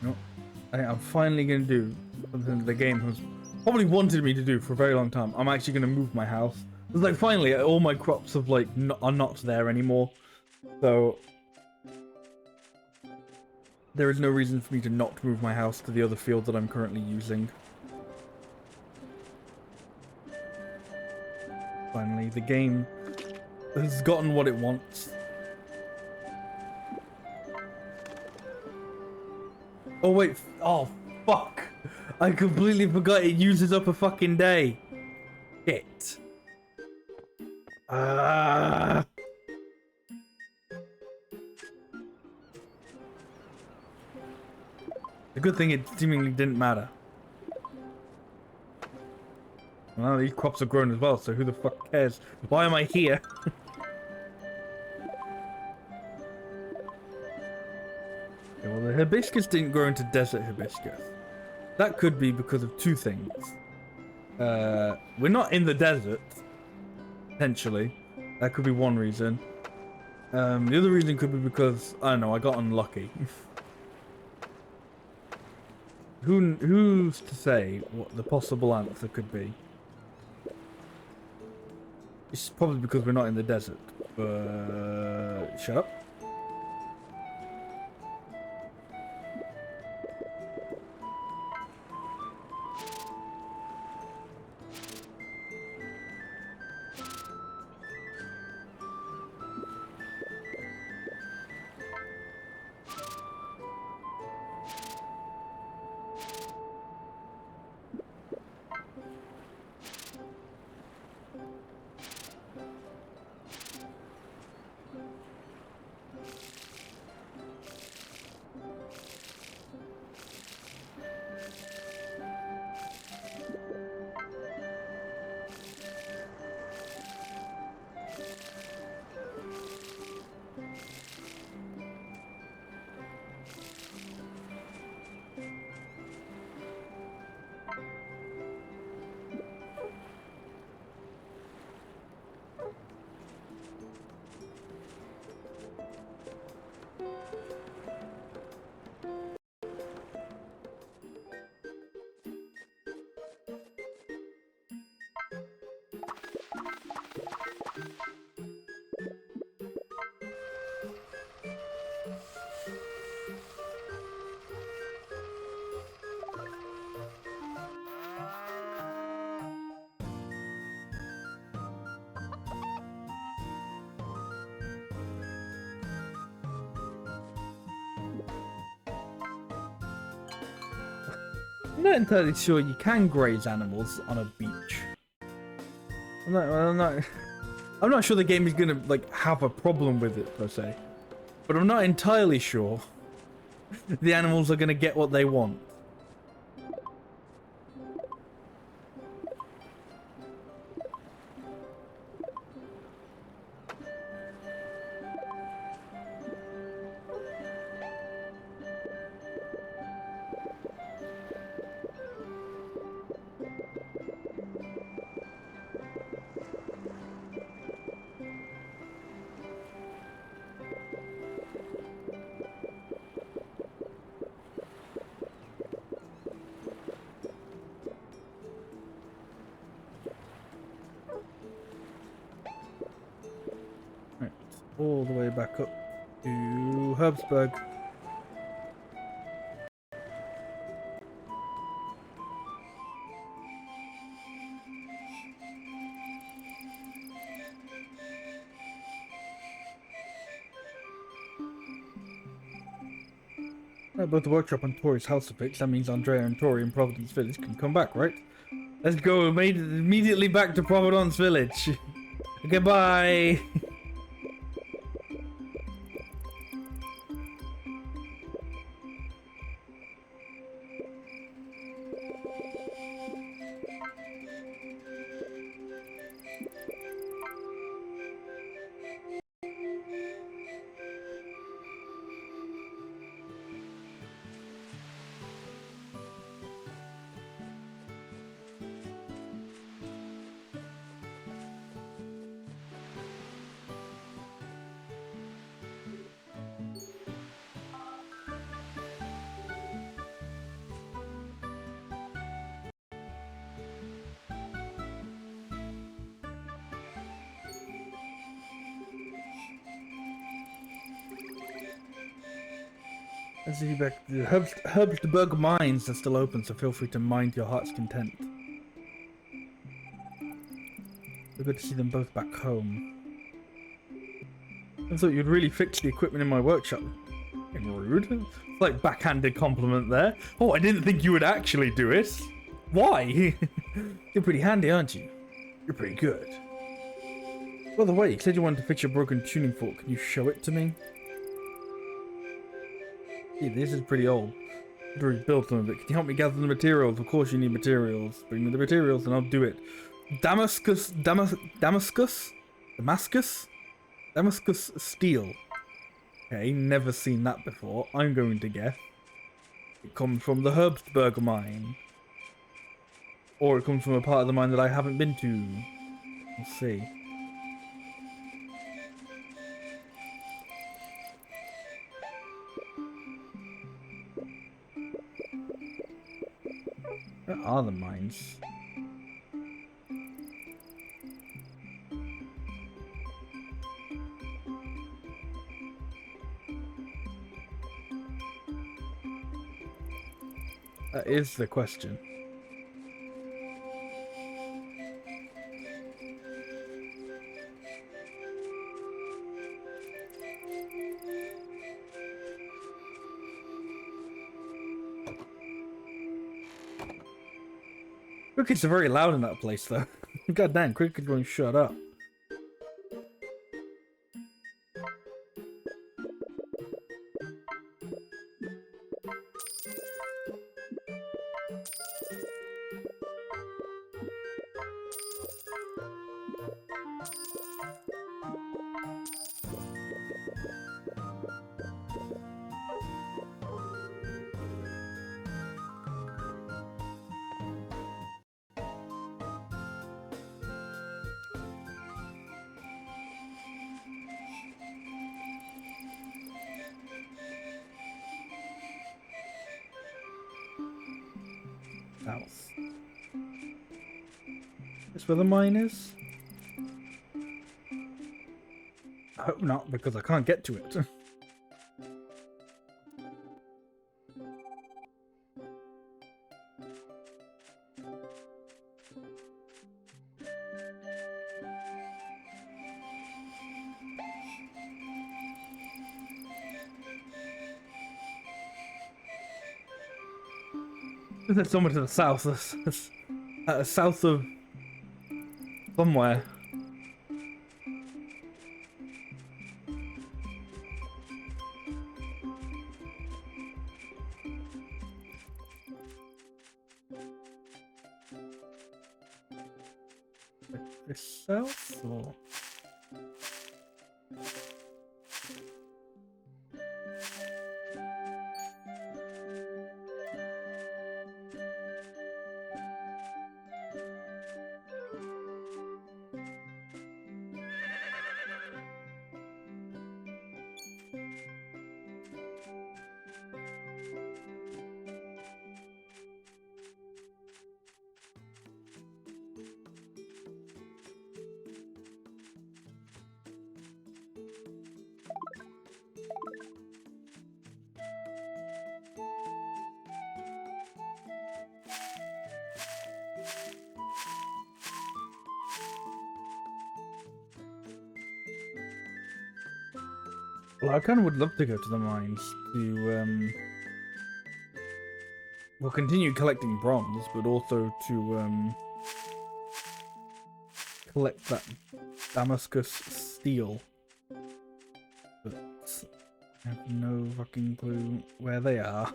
No, I'm finally gonna do something the game has probably wanted me to do for a very long time. I'm actually gonna move my house. It's like finally all my crops have like are not there anymore, so there is no reason for me to not move my house to the other field that I'm currently using. Finally, the game has gotten what it wants. Oh wait, oh fuck. I completely forgot it uses up a fucking day. Shit. Ah. The good thing it seemingly didn't matter. Well, these crops are grown as well, so who the fuck cares? Why am I here? Okay, well, the hibiscus didn't grow into desert hibiscus. That could be because of two things. We're not in the desert, potentially. That could be one reason. The other reason could be because, I don't know, I got unlucky. Who's to say what the possible answer could be? It's probably because we're not in the desert. But shut up. I'm not entirely sure you can graze animals on a beach. I'm not sure the game is gonna like have a problem with it per se, but I'm not entirely sure the animals are gonna get what they want. Right, all the way back up to Herbsburg. Both the workshop and Tori's house are fixed. That means Andrea and Tori in Providence Village can come back, right? Let's go immediately back to Providence Village. Goodbye. Let's see back. The Herbsburg mines are still open, so feel free to mine to your heart's content. We're good to see them both back home. I thought you'd really fix the equipment in my workshop. Rude. It's like backhanded compliment there. Oh, I didn't think you would actually do it. Why? You're pretty handy, aren't you? You're pretty good. By the way, you said you wanted to fix your broken tuning fork. Can you show it to me? See, this is pretty old. I've already built some of it. Can you help me gather the materials? Of course you need materials. Bring me the materials and I'll do it. Damascus steel. Okay, never seen that before. I'm going to guess it comes from the Herbstberger mine. Or it comes from a part of the mine that I haven't been to. We'll see. Where are the mines? That is the question. Crickets are very loud in that place, though. God damn, crickets won't shut up. South. That's where the mine is? I hope not, because I can't get to it. There's somewhere to the south. South of somewhere. The south or? Well, I kind of would love to go to the mines to, well, continue collecting bronze, but also to, collect that Damascus steel. But I have no fucking clue where they are.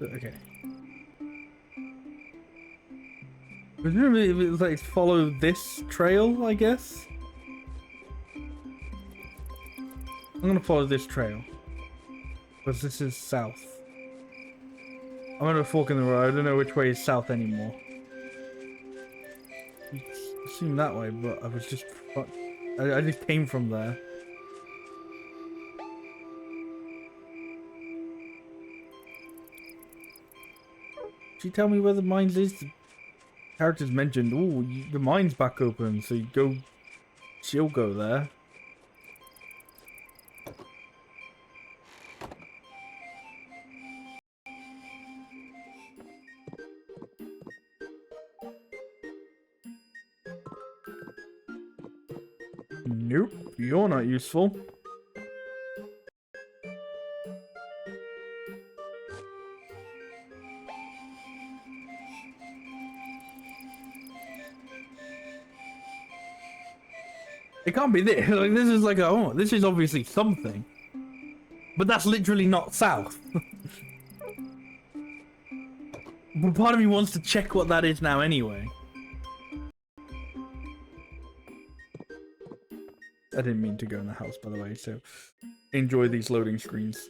Okay. Presumably it was like follow this trail, I guess? I'm gonna follow this trail. Because this is south. I'm at a fork in the road, I don't know which way is south anymore. It seemed that way, but I was just... I just came from there. Did you tell me where the mines is? The characters mentioned, oh, the mine's back open, so you go... She'll go there. Nope, you're not useful. It can't be this. Like, this is like a, oh, this is obviously something. But that's literally not south. But part of me wants to check what that is now anyway. I didn't mean to go in the house, by the way, so enjoy these loading screens.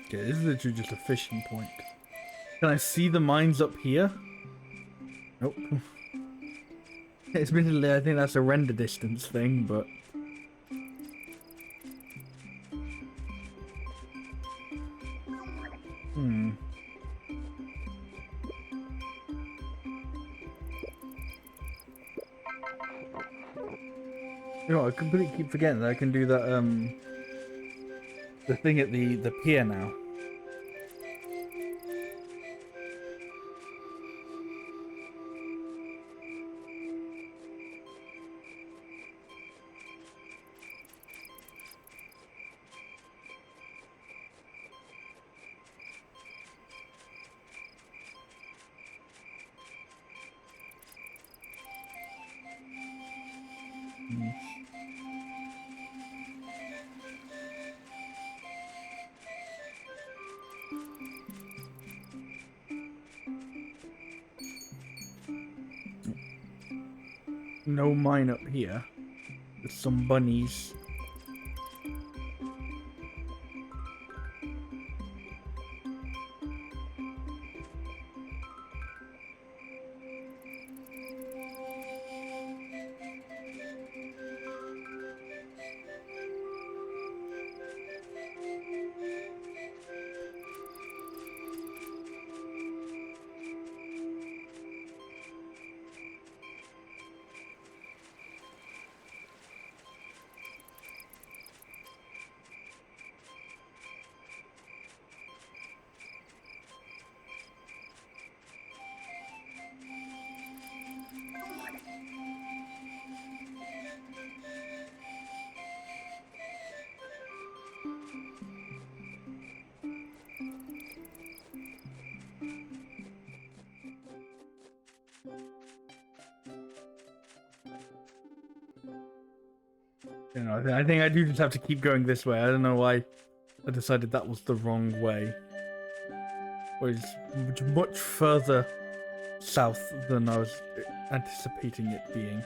Okay, this is literally just a fishing point. Can I see the mines up here? Nope. It's been, I think that's a render distance thing, but... You know, I completely keep forgetting that I can do that, the thing at the pier now. No mine up here. With some bunnies. You know, I think I do just have to keep going this way. I don't know why I decided that was the wrong way. Or it's much further south than I was anticipating it being.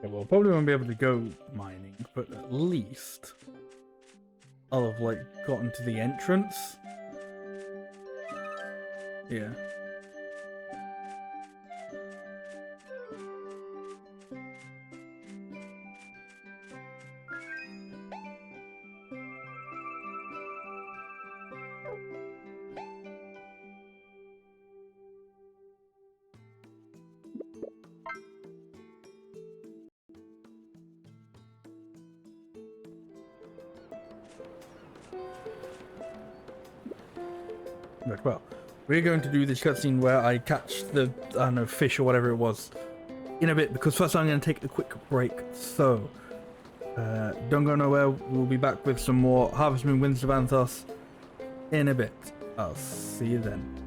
Okay, well, probably won't be able to go mining, but at least I'll have like gotten to the entrance. Yeah. Right, well, we're going to do this cutscene where I catch the, I don't know, fish or whatever it was in a bit, because first I'm going to take a quick break. So, don't go nowhere. We'll be back with some more Harvest Moon Winds of Anthos in a bit. I'll see you then.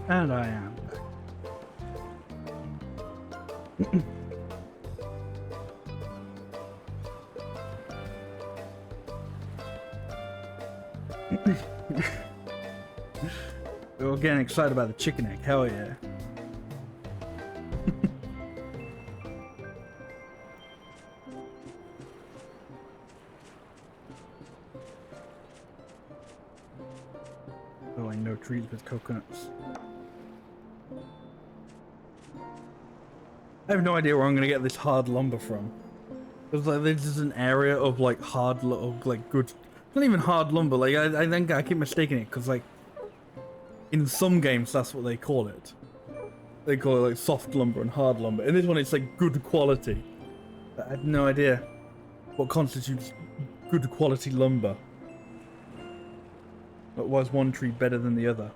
And I am back. We're getting excited about the chicken egg, hell yeah. Oh, I know trees with coconuts. I have no idea where I'm gonna get this hard lumber from. Because like this is an area of like hard, like good, not even hard lumber. Like I think I keep mistaking it because like in some games that's what they call it. They call it like soft lumber and hard lumber. In this one it's like good quality. I have no idea what constitutes good quality lumber. But why is one tree better than the other?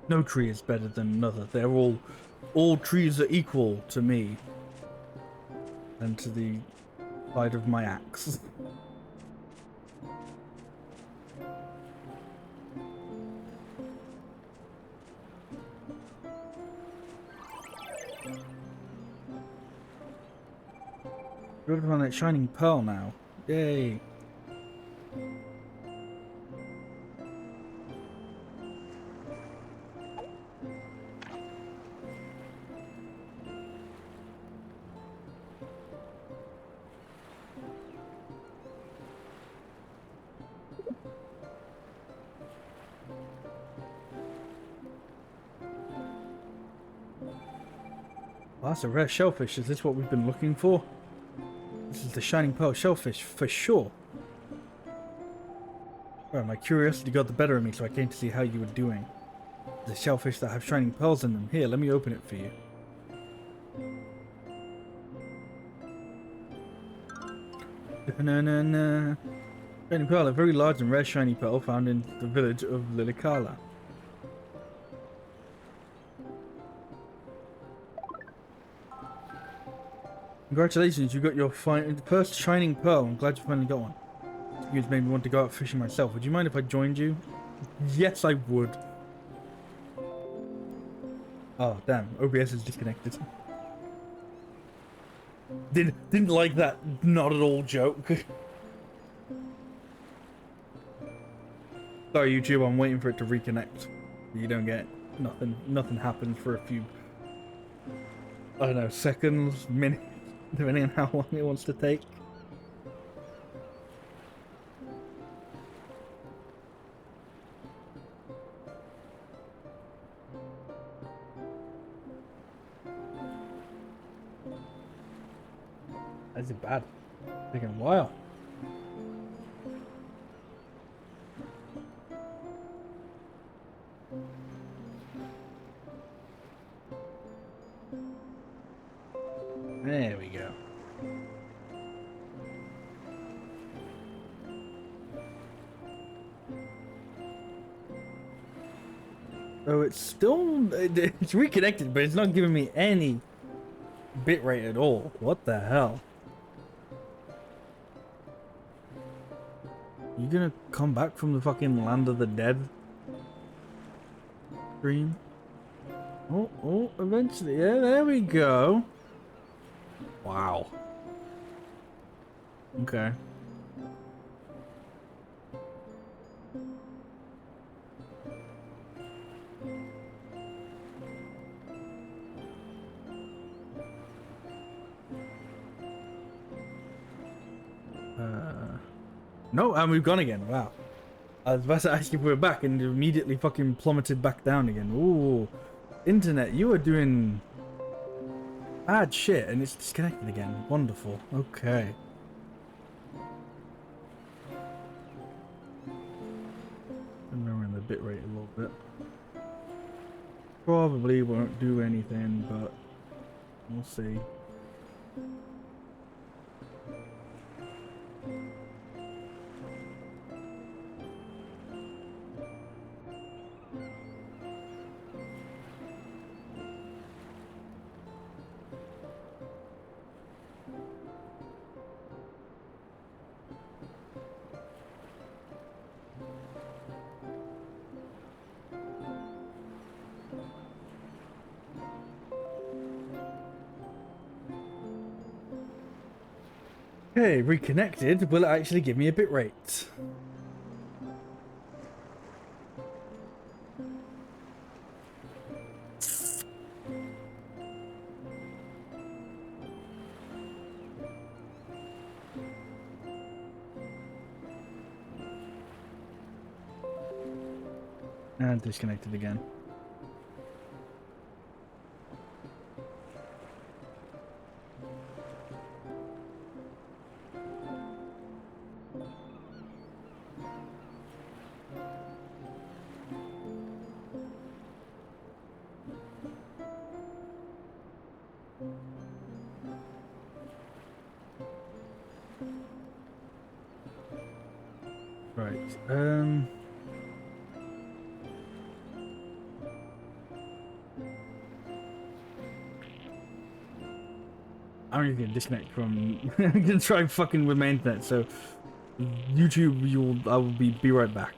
No tree is better than another. They're all trees are equal to me. And to the side of my axe. We're looking on that shining pearl now. Yay. Oh, that's a rare shellfish. Is this what we've been looking for? This is the shining pearl shellfish for sure. Well, my curiosity got the better of me, so I came to see how you were doing. The shellfish that have shining pearls in them. Here, let me open it for you. Na-na-na. Shining pearl, a very large and rare shiny pearl found in the village of Lilikala. Congratulations, you got your first shining pearl. I'm glad you finally got one. It's made me want to go out fishing myself. Would you mind if I joined you? Yes, I would. Oh, damn. OBS is disconnected. Didn't like that not at all joke. Sorry, YouTube, I'm waiting for it to reconnect. You don't get nothing. Nothing happens for a few, I don't know, seconds, minutes, depending on how long it wants to take. Is it bad? Taking a while. There we go. Oh, it's reconnected, but it's not giving me any bitrate at all. What the hell? You gonna come back from the fucking land of the dead? Stream? Oh, eventually. Yeah, there we go. Wow. Okay. No, and we've gone again. Wow. I was about to ask if we were back and immediately fucking plummeted back down again. Ooh. Internet, you are doing bad shit and it's disconnected again. Wonderful. Okay. I'm lowering the bitrate a little bit. Probably won't do anything, but we'll see. Okay, reconnected. Will it actually give me a bitrate? And disconnected again. Right. I'm just gonna disconnect from. I'm gonna try fucking with my internet. So, YouTube, I will be right back.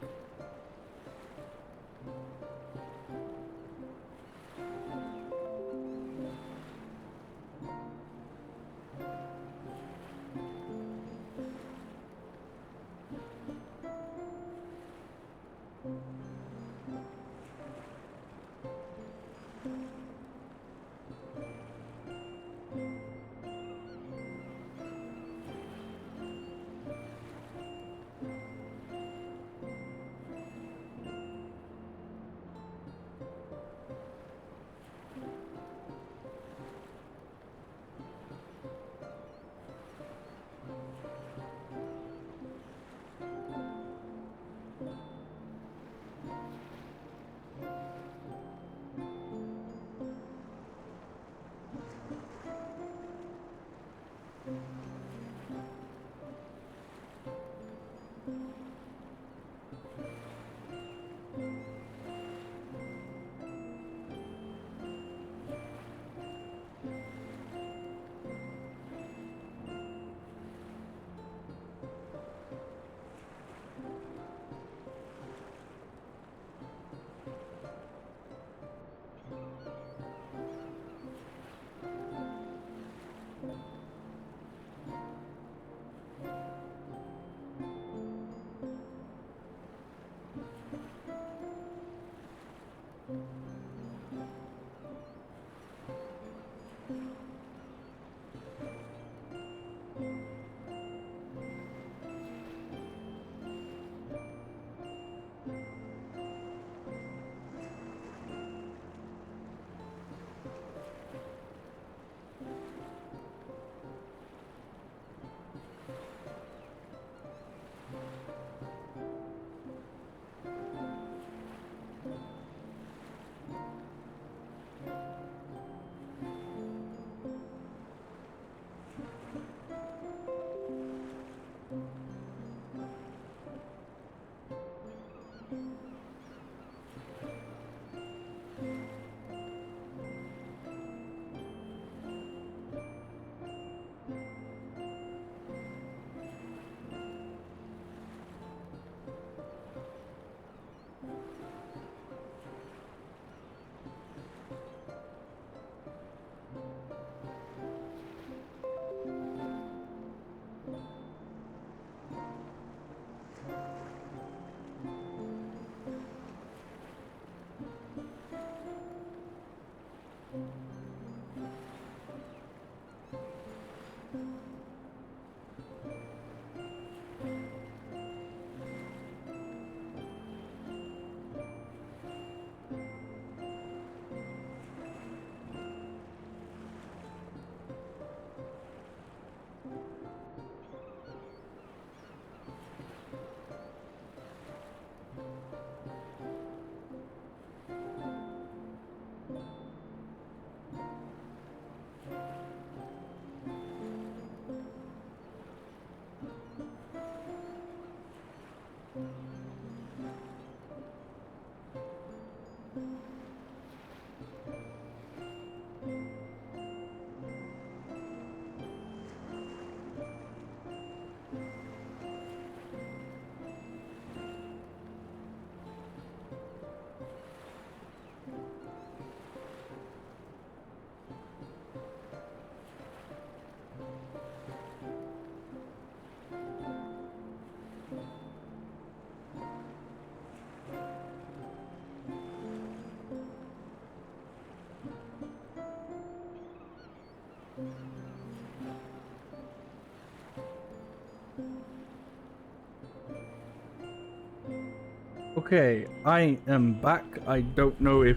Okay, I am back. I don't know if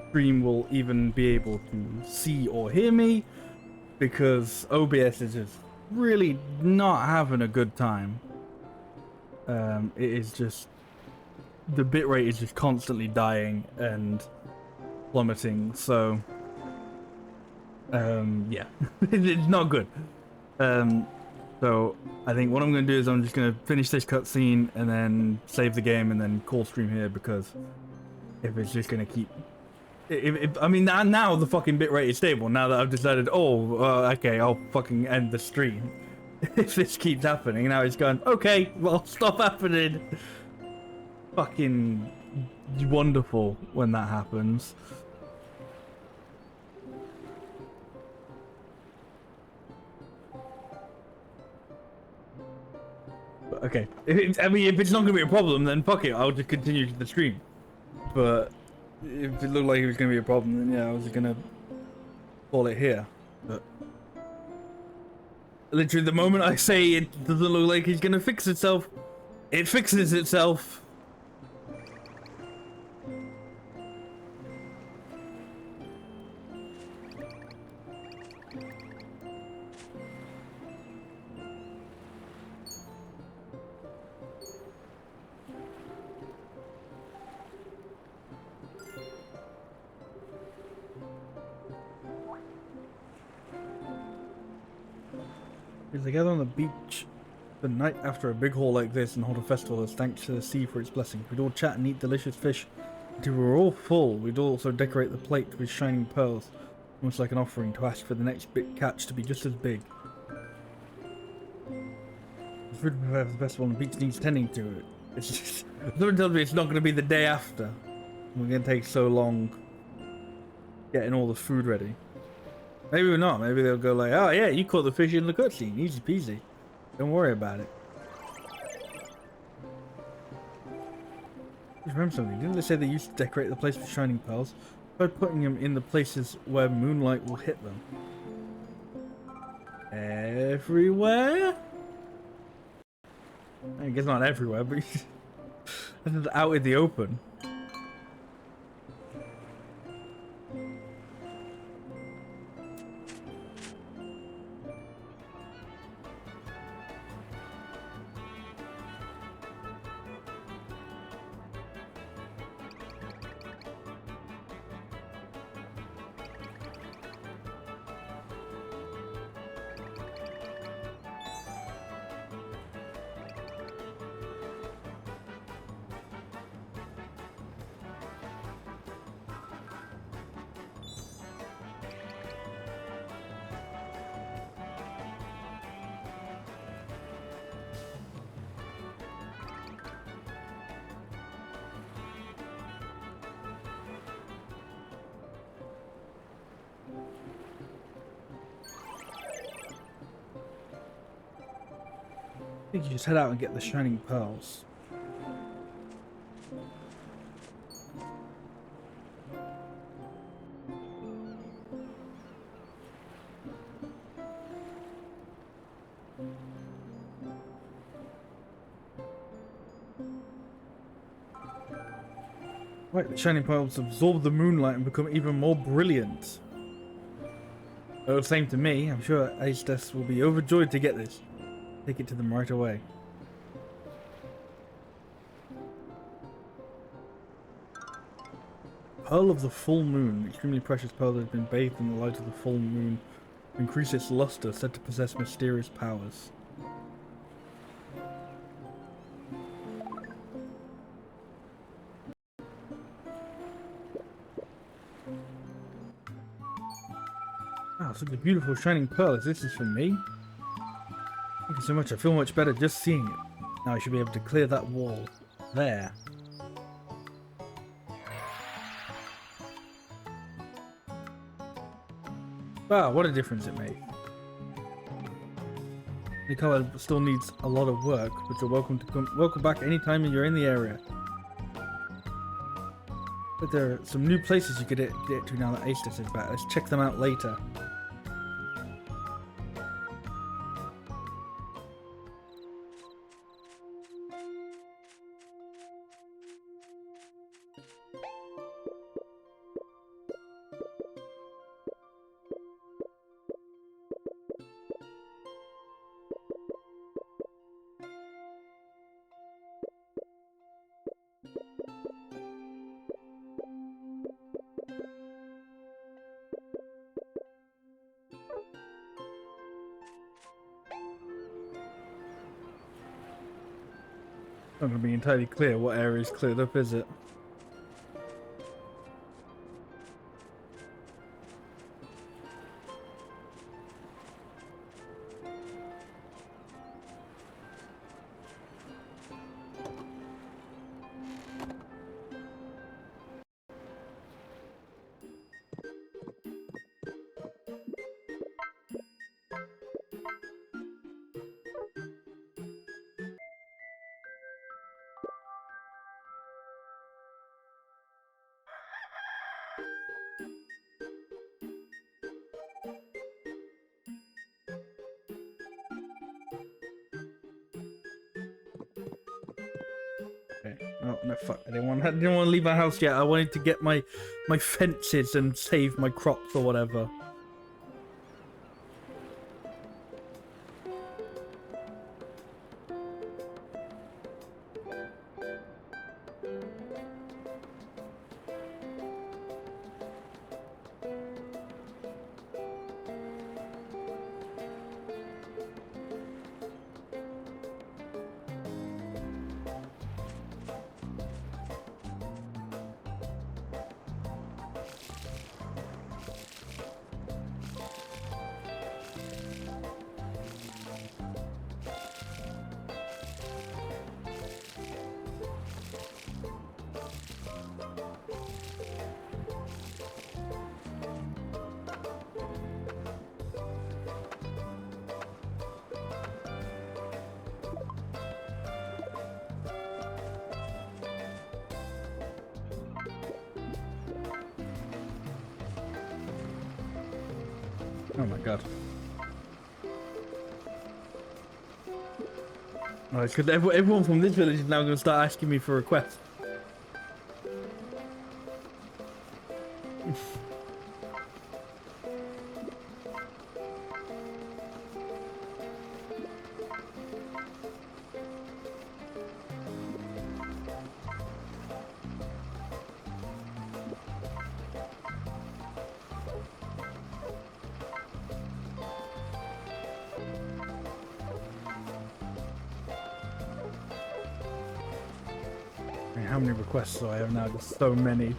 stream will even be able to see or hear me because OBS is just really not having a good time. It is just, the bitrate is just constantly dying and plummeting, so yeah, it's not good. So I think what I'm going to do is I'm just going to finish this cutscene and then save the game and then call stream here, because if it's just going to keep... I mean, now the fucking bitrate is stable, now that I've decided, okay, I'll fucking end the stream. If this keeps happening, now it's going, okay, well, stop happening. Fucking wonderful when that happens. Okay, I mean, if it's not gonna be a problem, then fuck it, I'll just continue to the stream. But if it looked like it was gonna be a problem, then yeah, I was gonna call it here. But literally, the moment I say it doesn't look like it's gonna fix itself, it fixes itself. They gather on the beach the night after a big haul like this and hold a festival as thanks to the sea for its blessing. We'd all chat and eat delicious fish until we were all full. We'd also decorate the plate with shining pearls, almost like an offering to ask for the next big catch to be just as big. The food we prepare for the festival on the beach needs tending to it. It's just... Someone tells me it's not going to be the day after. We're going to take so long getting all the food ready. Maybe we're not. Maybe they'll go like, oh yeah, you caught the fish in the cutscene. Easy peasy. Don't worry about it. Just remember something. Didn't they say they used to decorate the place with shining pearls? By putting them in the places where moonlight will hit them. Everywhere? I guess not everywhere, but out in the open. I think you just head out and get the shining pearls. Right, the shining pearls absorb the moonlight and become even more brilliant. Oh, same to me. I'm sure Aestus will be overjoyed to get this. Take it to them right away. Pearl of the full moon. Extremely precious pearl that has been bathed in the light of the full moon to increase its luster, said to possess mysterious powers. Wow, such a beautiful shining pearl. This is for me. Thank you so much. I feel much better just seeing it. Now I should be able to clear that wall. There. Wow, what a difference it made. The colour still needs a lot of work, but you're welcome back anytime you're in the area. But there are some new places you could get to now that Aestus is back. Let's check them out later. Not gonna be entirely clear what area is cleared up, is it? Okay. Oh no, fuck! I didn't want to leave my house yet. I wanted to get my fences and save my crops or whatever. Oh my god. Oh, it's because everyone from this village is now going to start asking me for requests. How many requests do I have now? There's so many.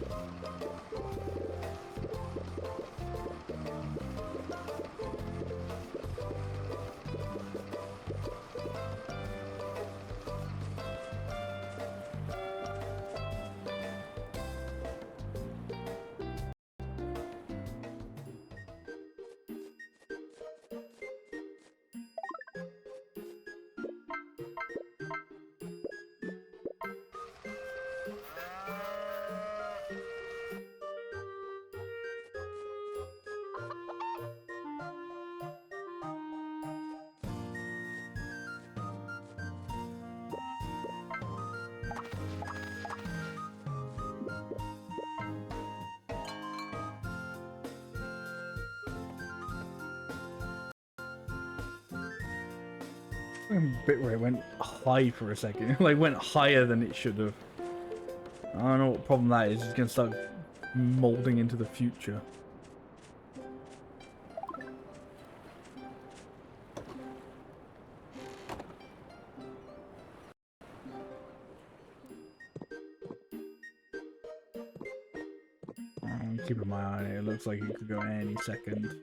A bit where it went high for a second. Like went higher than it should have. I don't know what problem that is. It's gonna start molding into the future. I'm keeping my eye on it. It looks like it could go any second.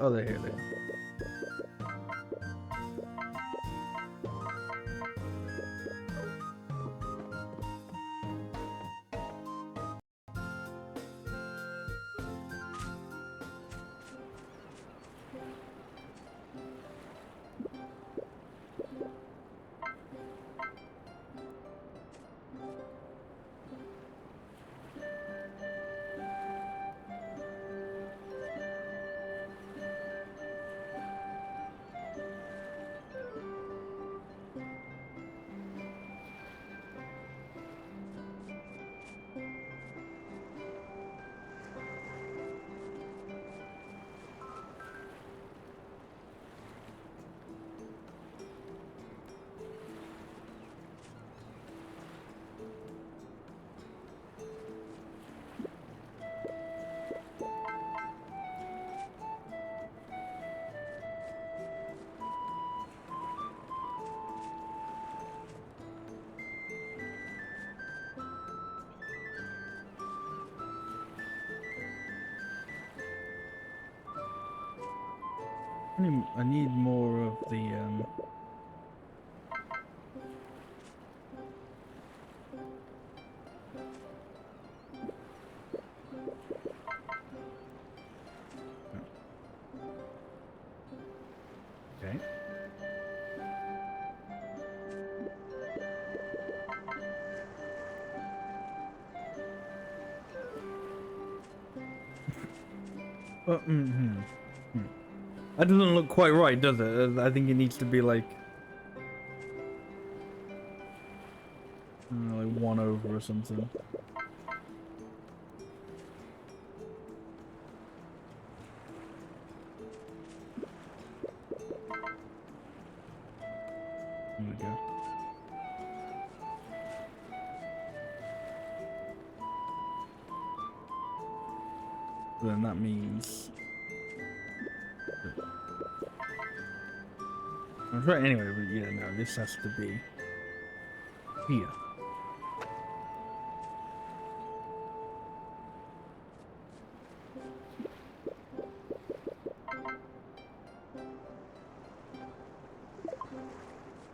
Oh, they're here. They are. I need more of the okay. Well, that doesn't look quite right, does it? I think it needs to be like like 1 over or something. There we go. Then that means that's right. Anyway, but yeah, no, this has to be here.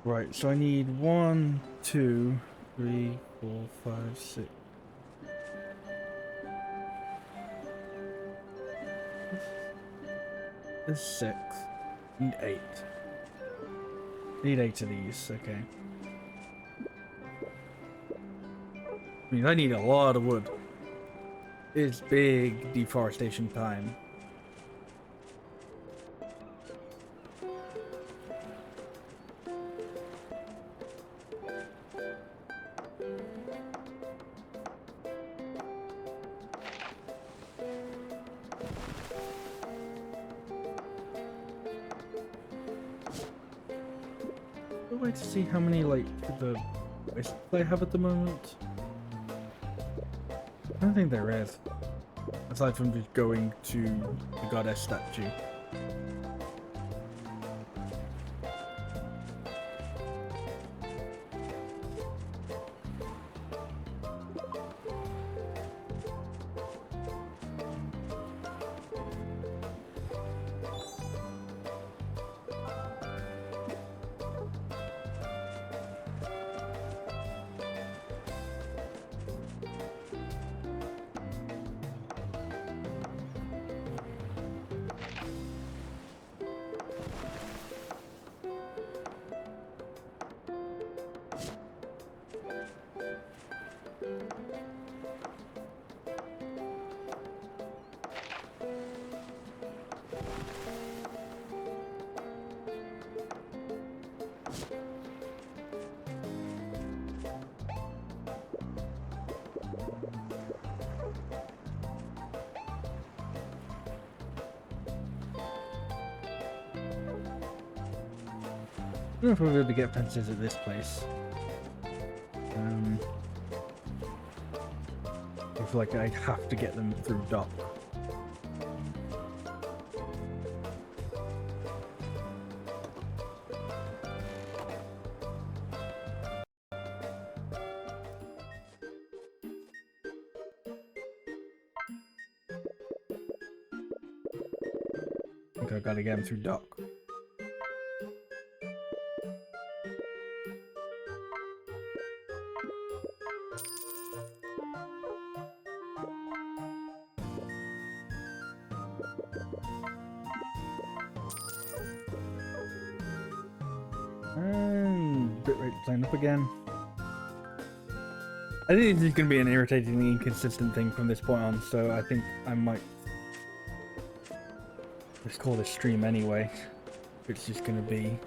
Right, so I need 1, 2, 3, 4, 5, 6. There's 6. Need 8. Need 8 of these, okay. I mean, I need a lot of wood. It's big deforestation time. Wait to see how many like the wisps I have at the moment. I don't think there is, aside from just going to the goddess statue. I don't know if we'll be able to get fences at this place. I feel like I'd have to get them through dock. I think I've got to get them through dock. And bitrate playing up again. I think this is going to be an irritatingly inconsistent thing from this point on, so I think I might just call this stream anyway. It's just going to be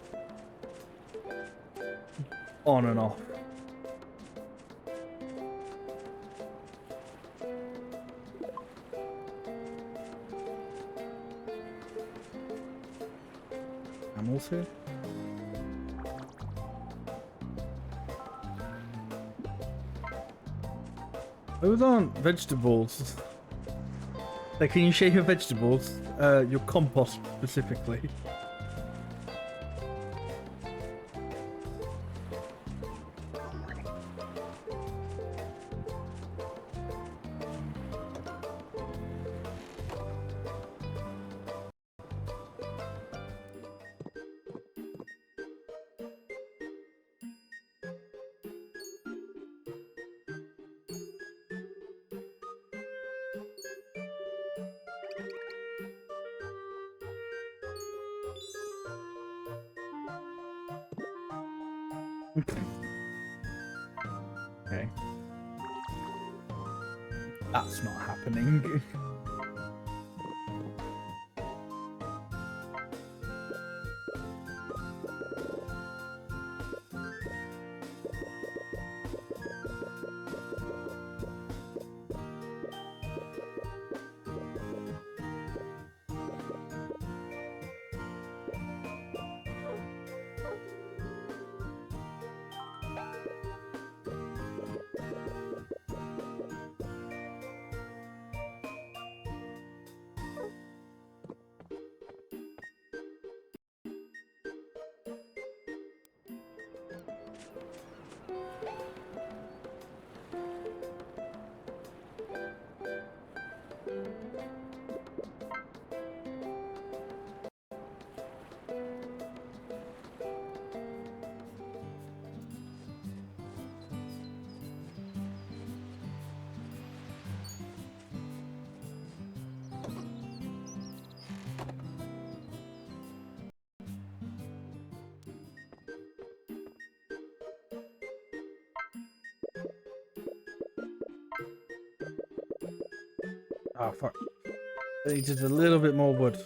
on and off. Animals here? Those aren't vegetables. Like, can you share your vegetables? Your compost specifically. Okay. That's not happening. Oh, fuck. I need just a little bit more wood.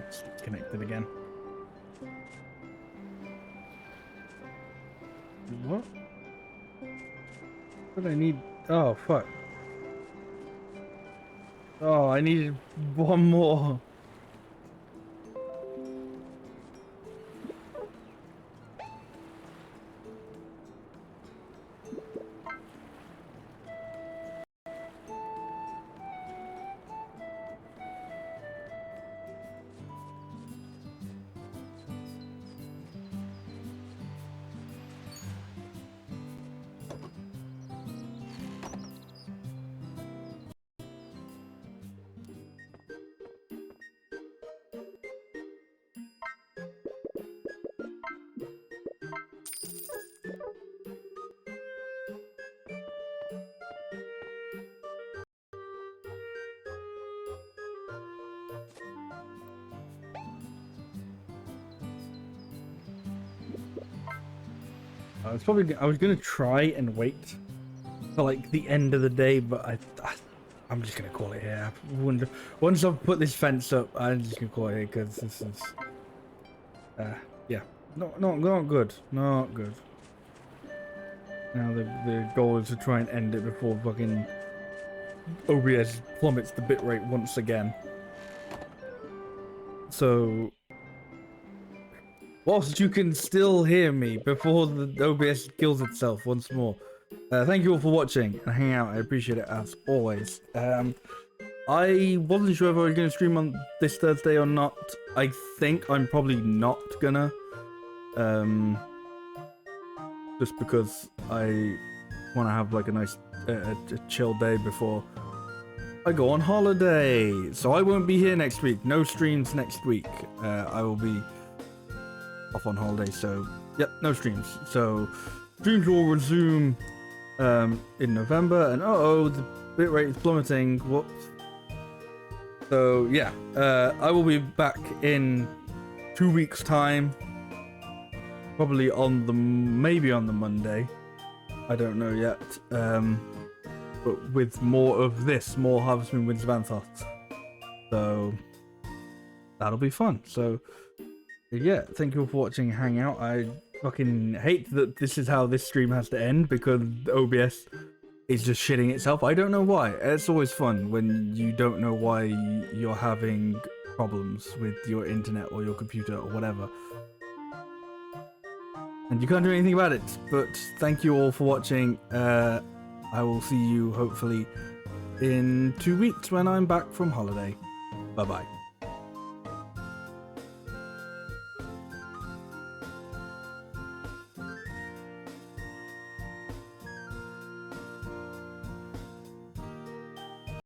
It's connected again. What? What do I need? Oh, fuck. Oh, I needed one more. I was gonna try and wait for like the end of the day, but I'm just gonna call it here. Once I've put this fence up, I'm just gonna call it here because this is, yeah, not good, not good. Now the goal is to try and end it before fucking OBS plummets the bitrate once again. So, whilst you can still hear me before the OBS kills itself once more, thank you all for watching and hanging out. I appreciate it as always. I wasn't sure if I was going to stream on this Thursday or not. I think I'm probably not gonna. Just because I want to have like a nice a chill day before I go on holiday. So I won't be here next week. No streams next week. I will be off on holiday. So, yep, no streams. So, streams will resume in November. And the bitrate is plummeting. Whoops. So yeah, I will be back in 2 weeks' time, probably maybe on the Monday. I don't know yet. But with more of this, more Harvest Moon Winds of Anthos. So that'll be fun. So yeah, thank you all for watching Hangout. I fucking hate that this is how this stream has to end because OBS is just shitting itself. I don't know why. It's always fun when you don't know why you're having problems with your internet or your computer or whatever. And you can't do anything about it. But thank you all for watching. I will see you hopefully in 2 weeks when I'm back from holiday. Bye-bye.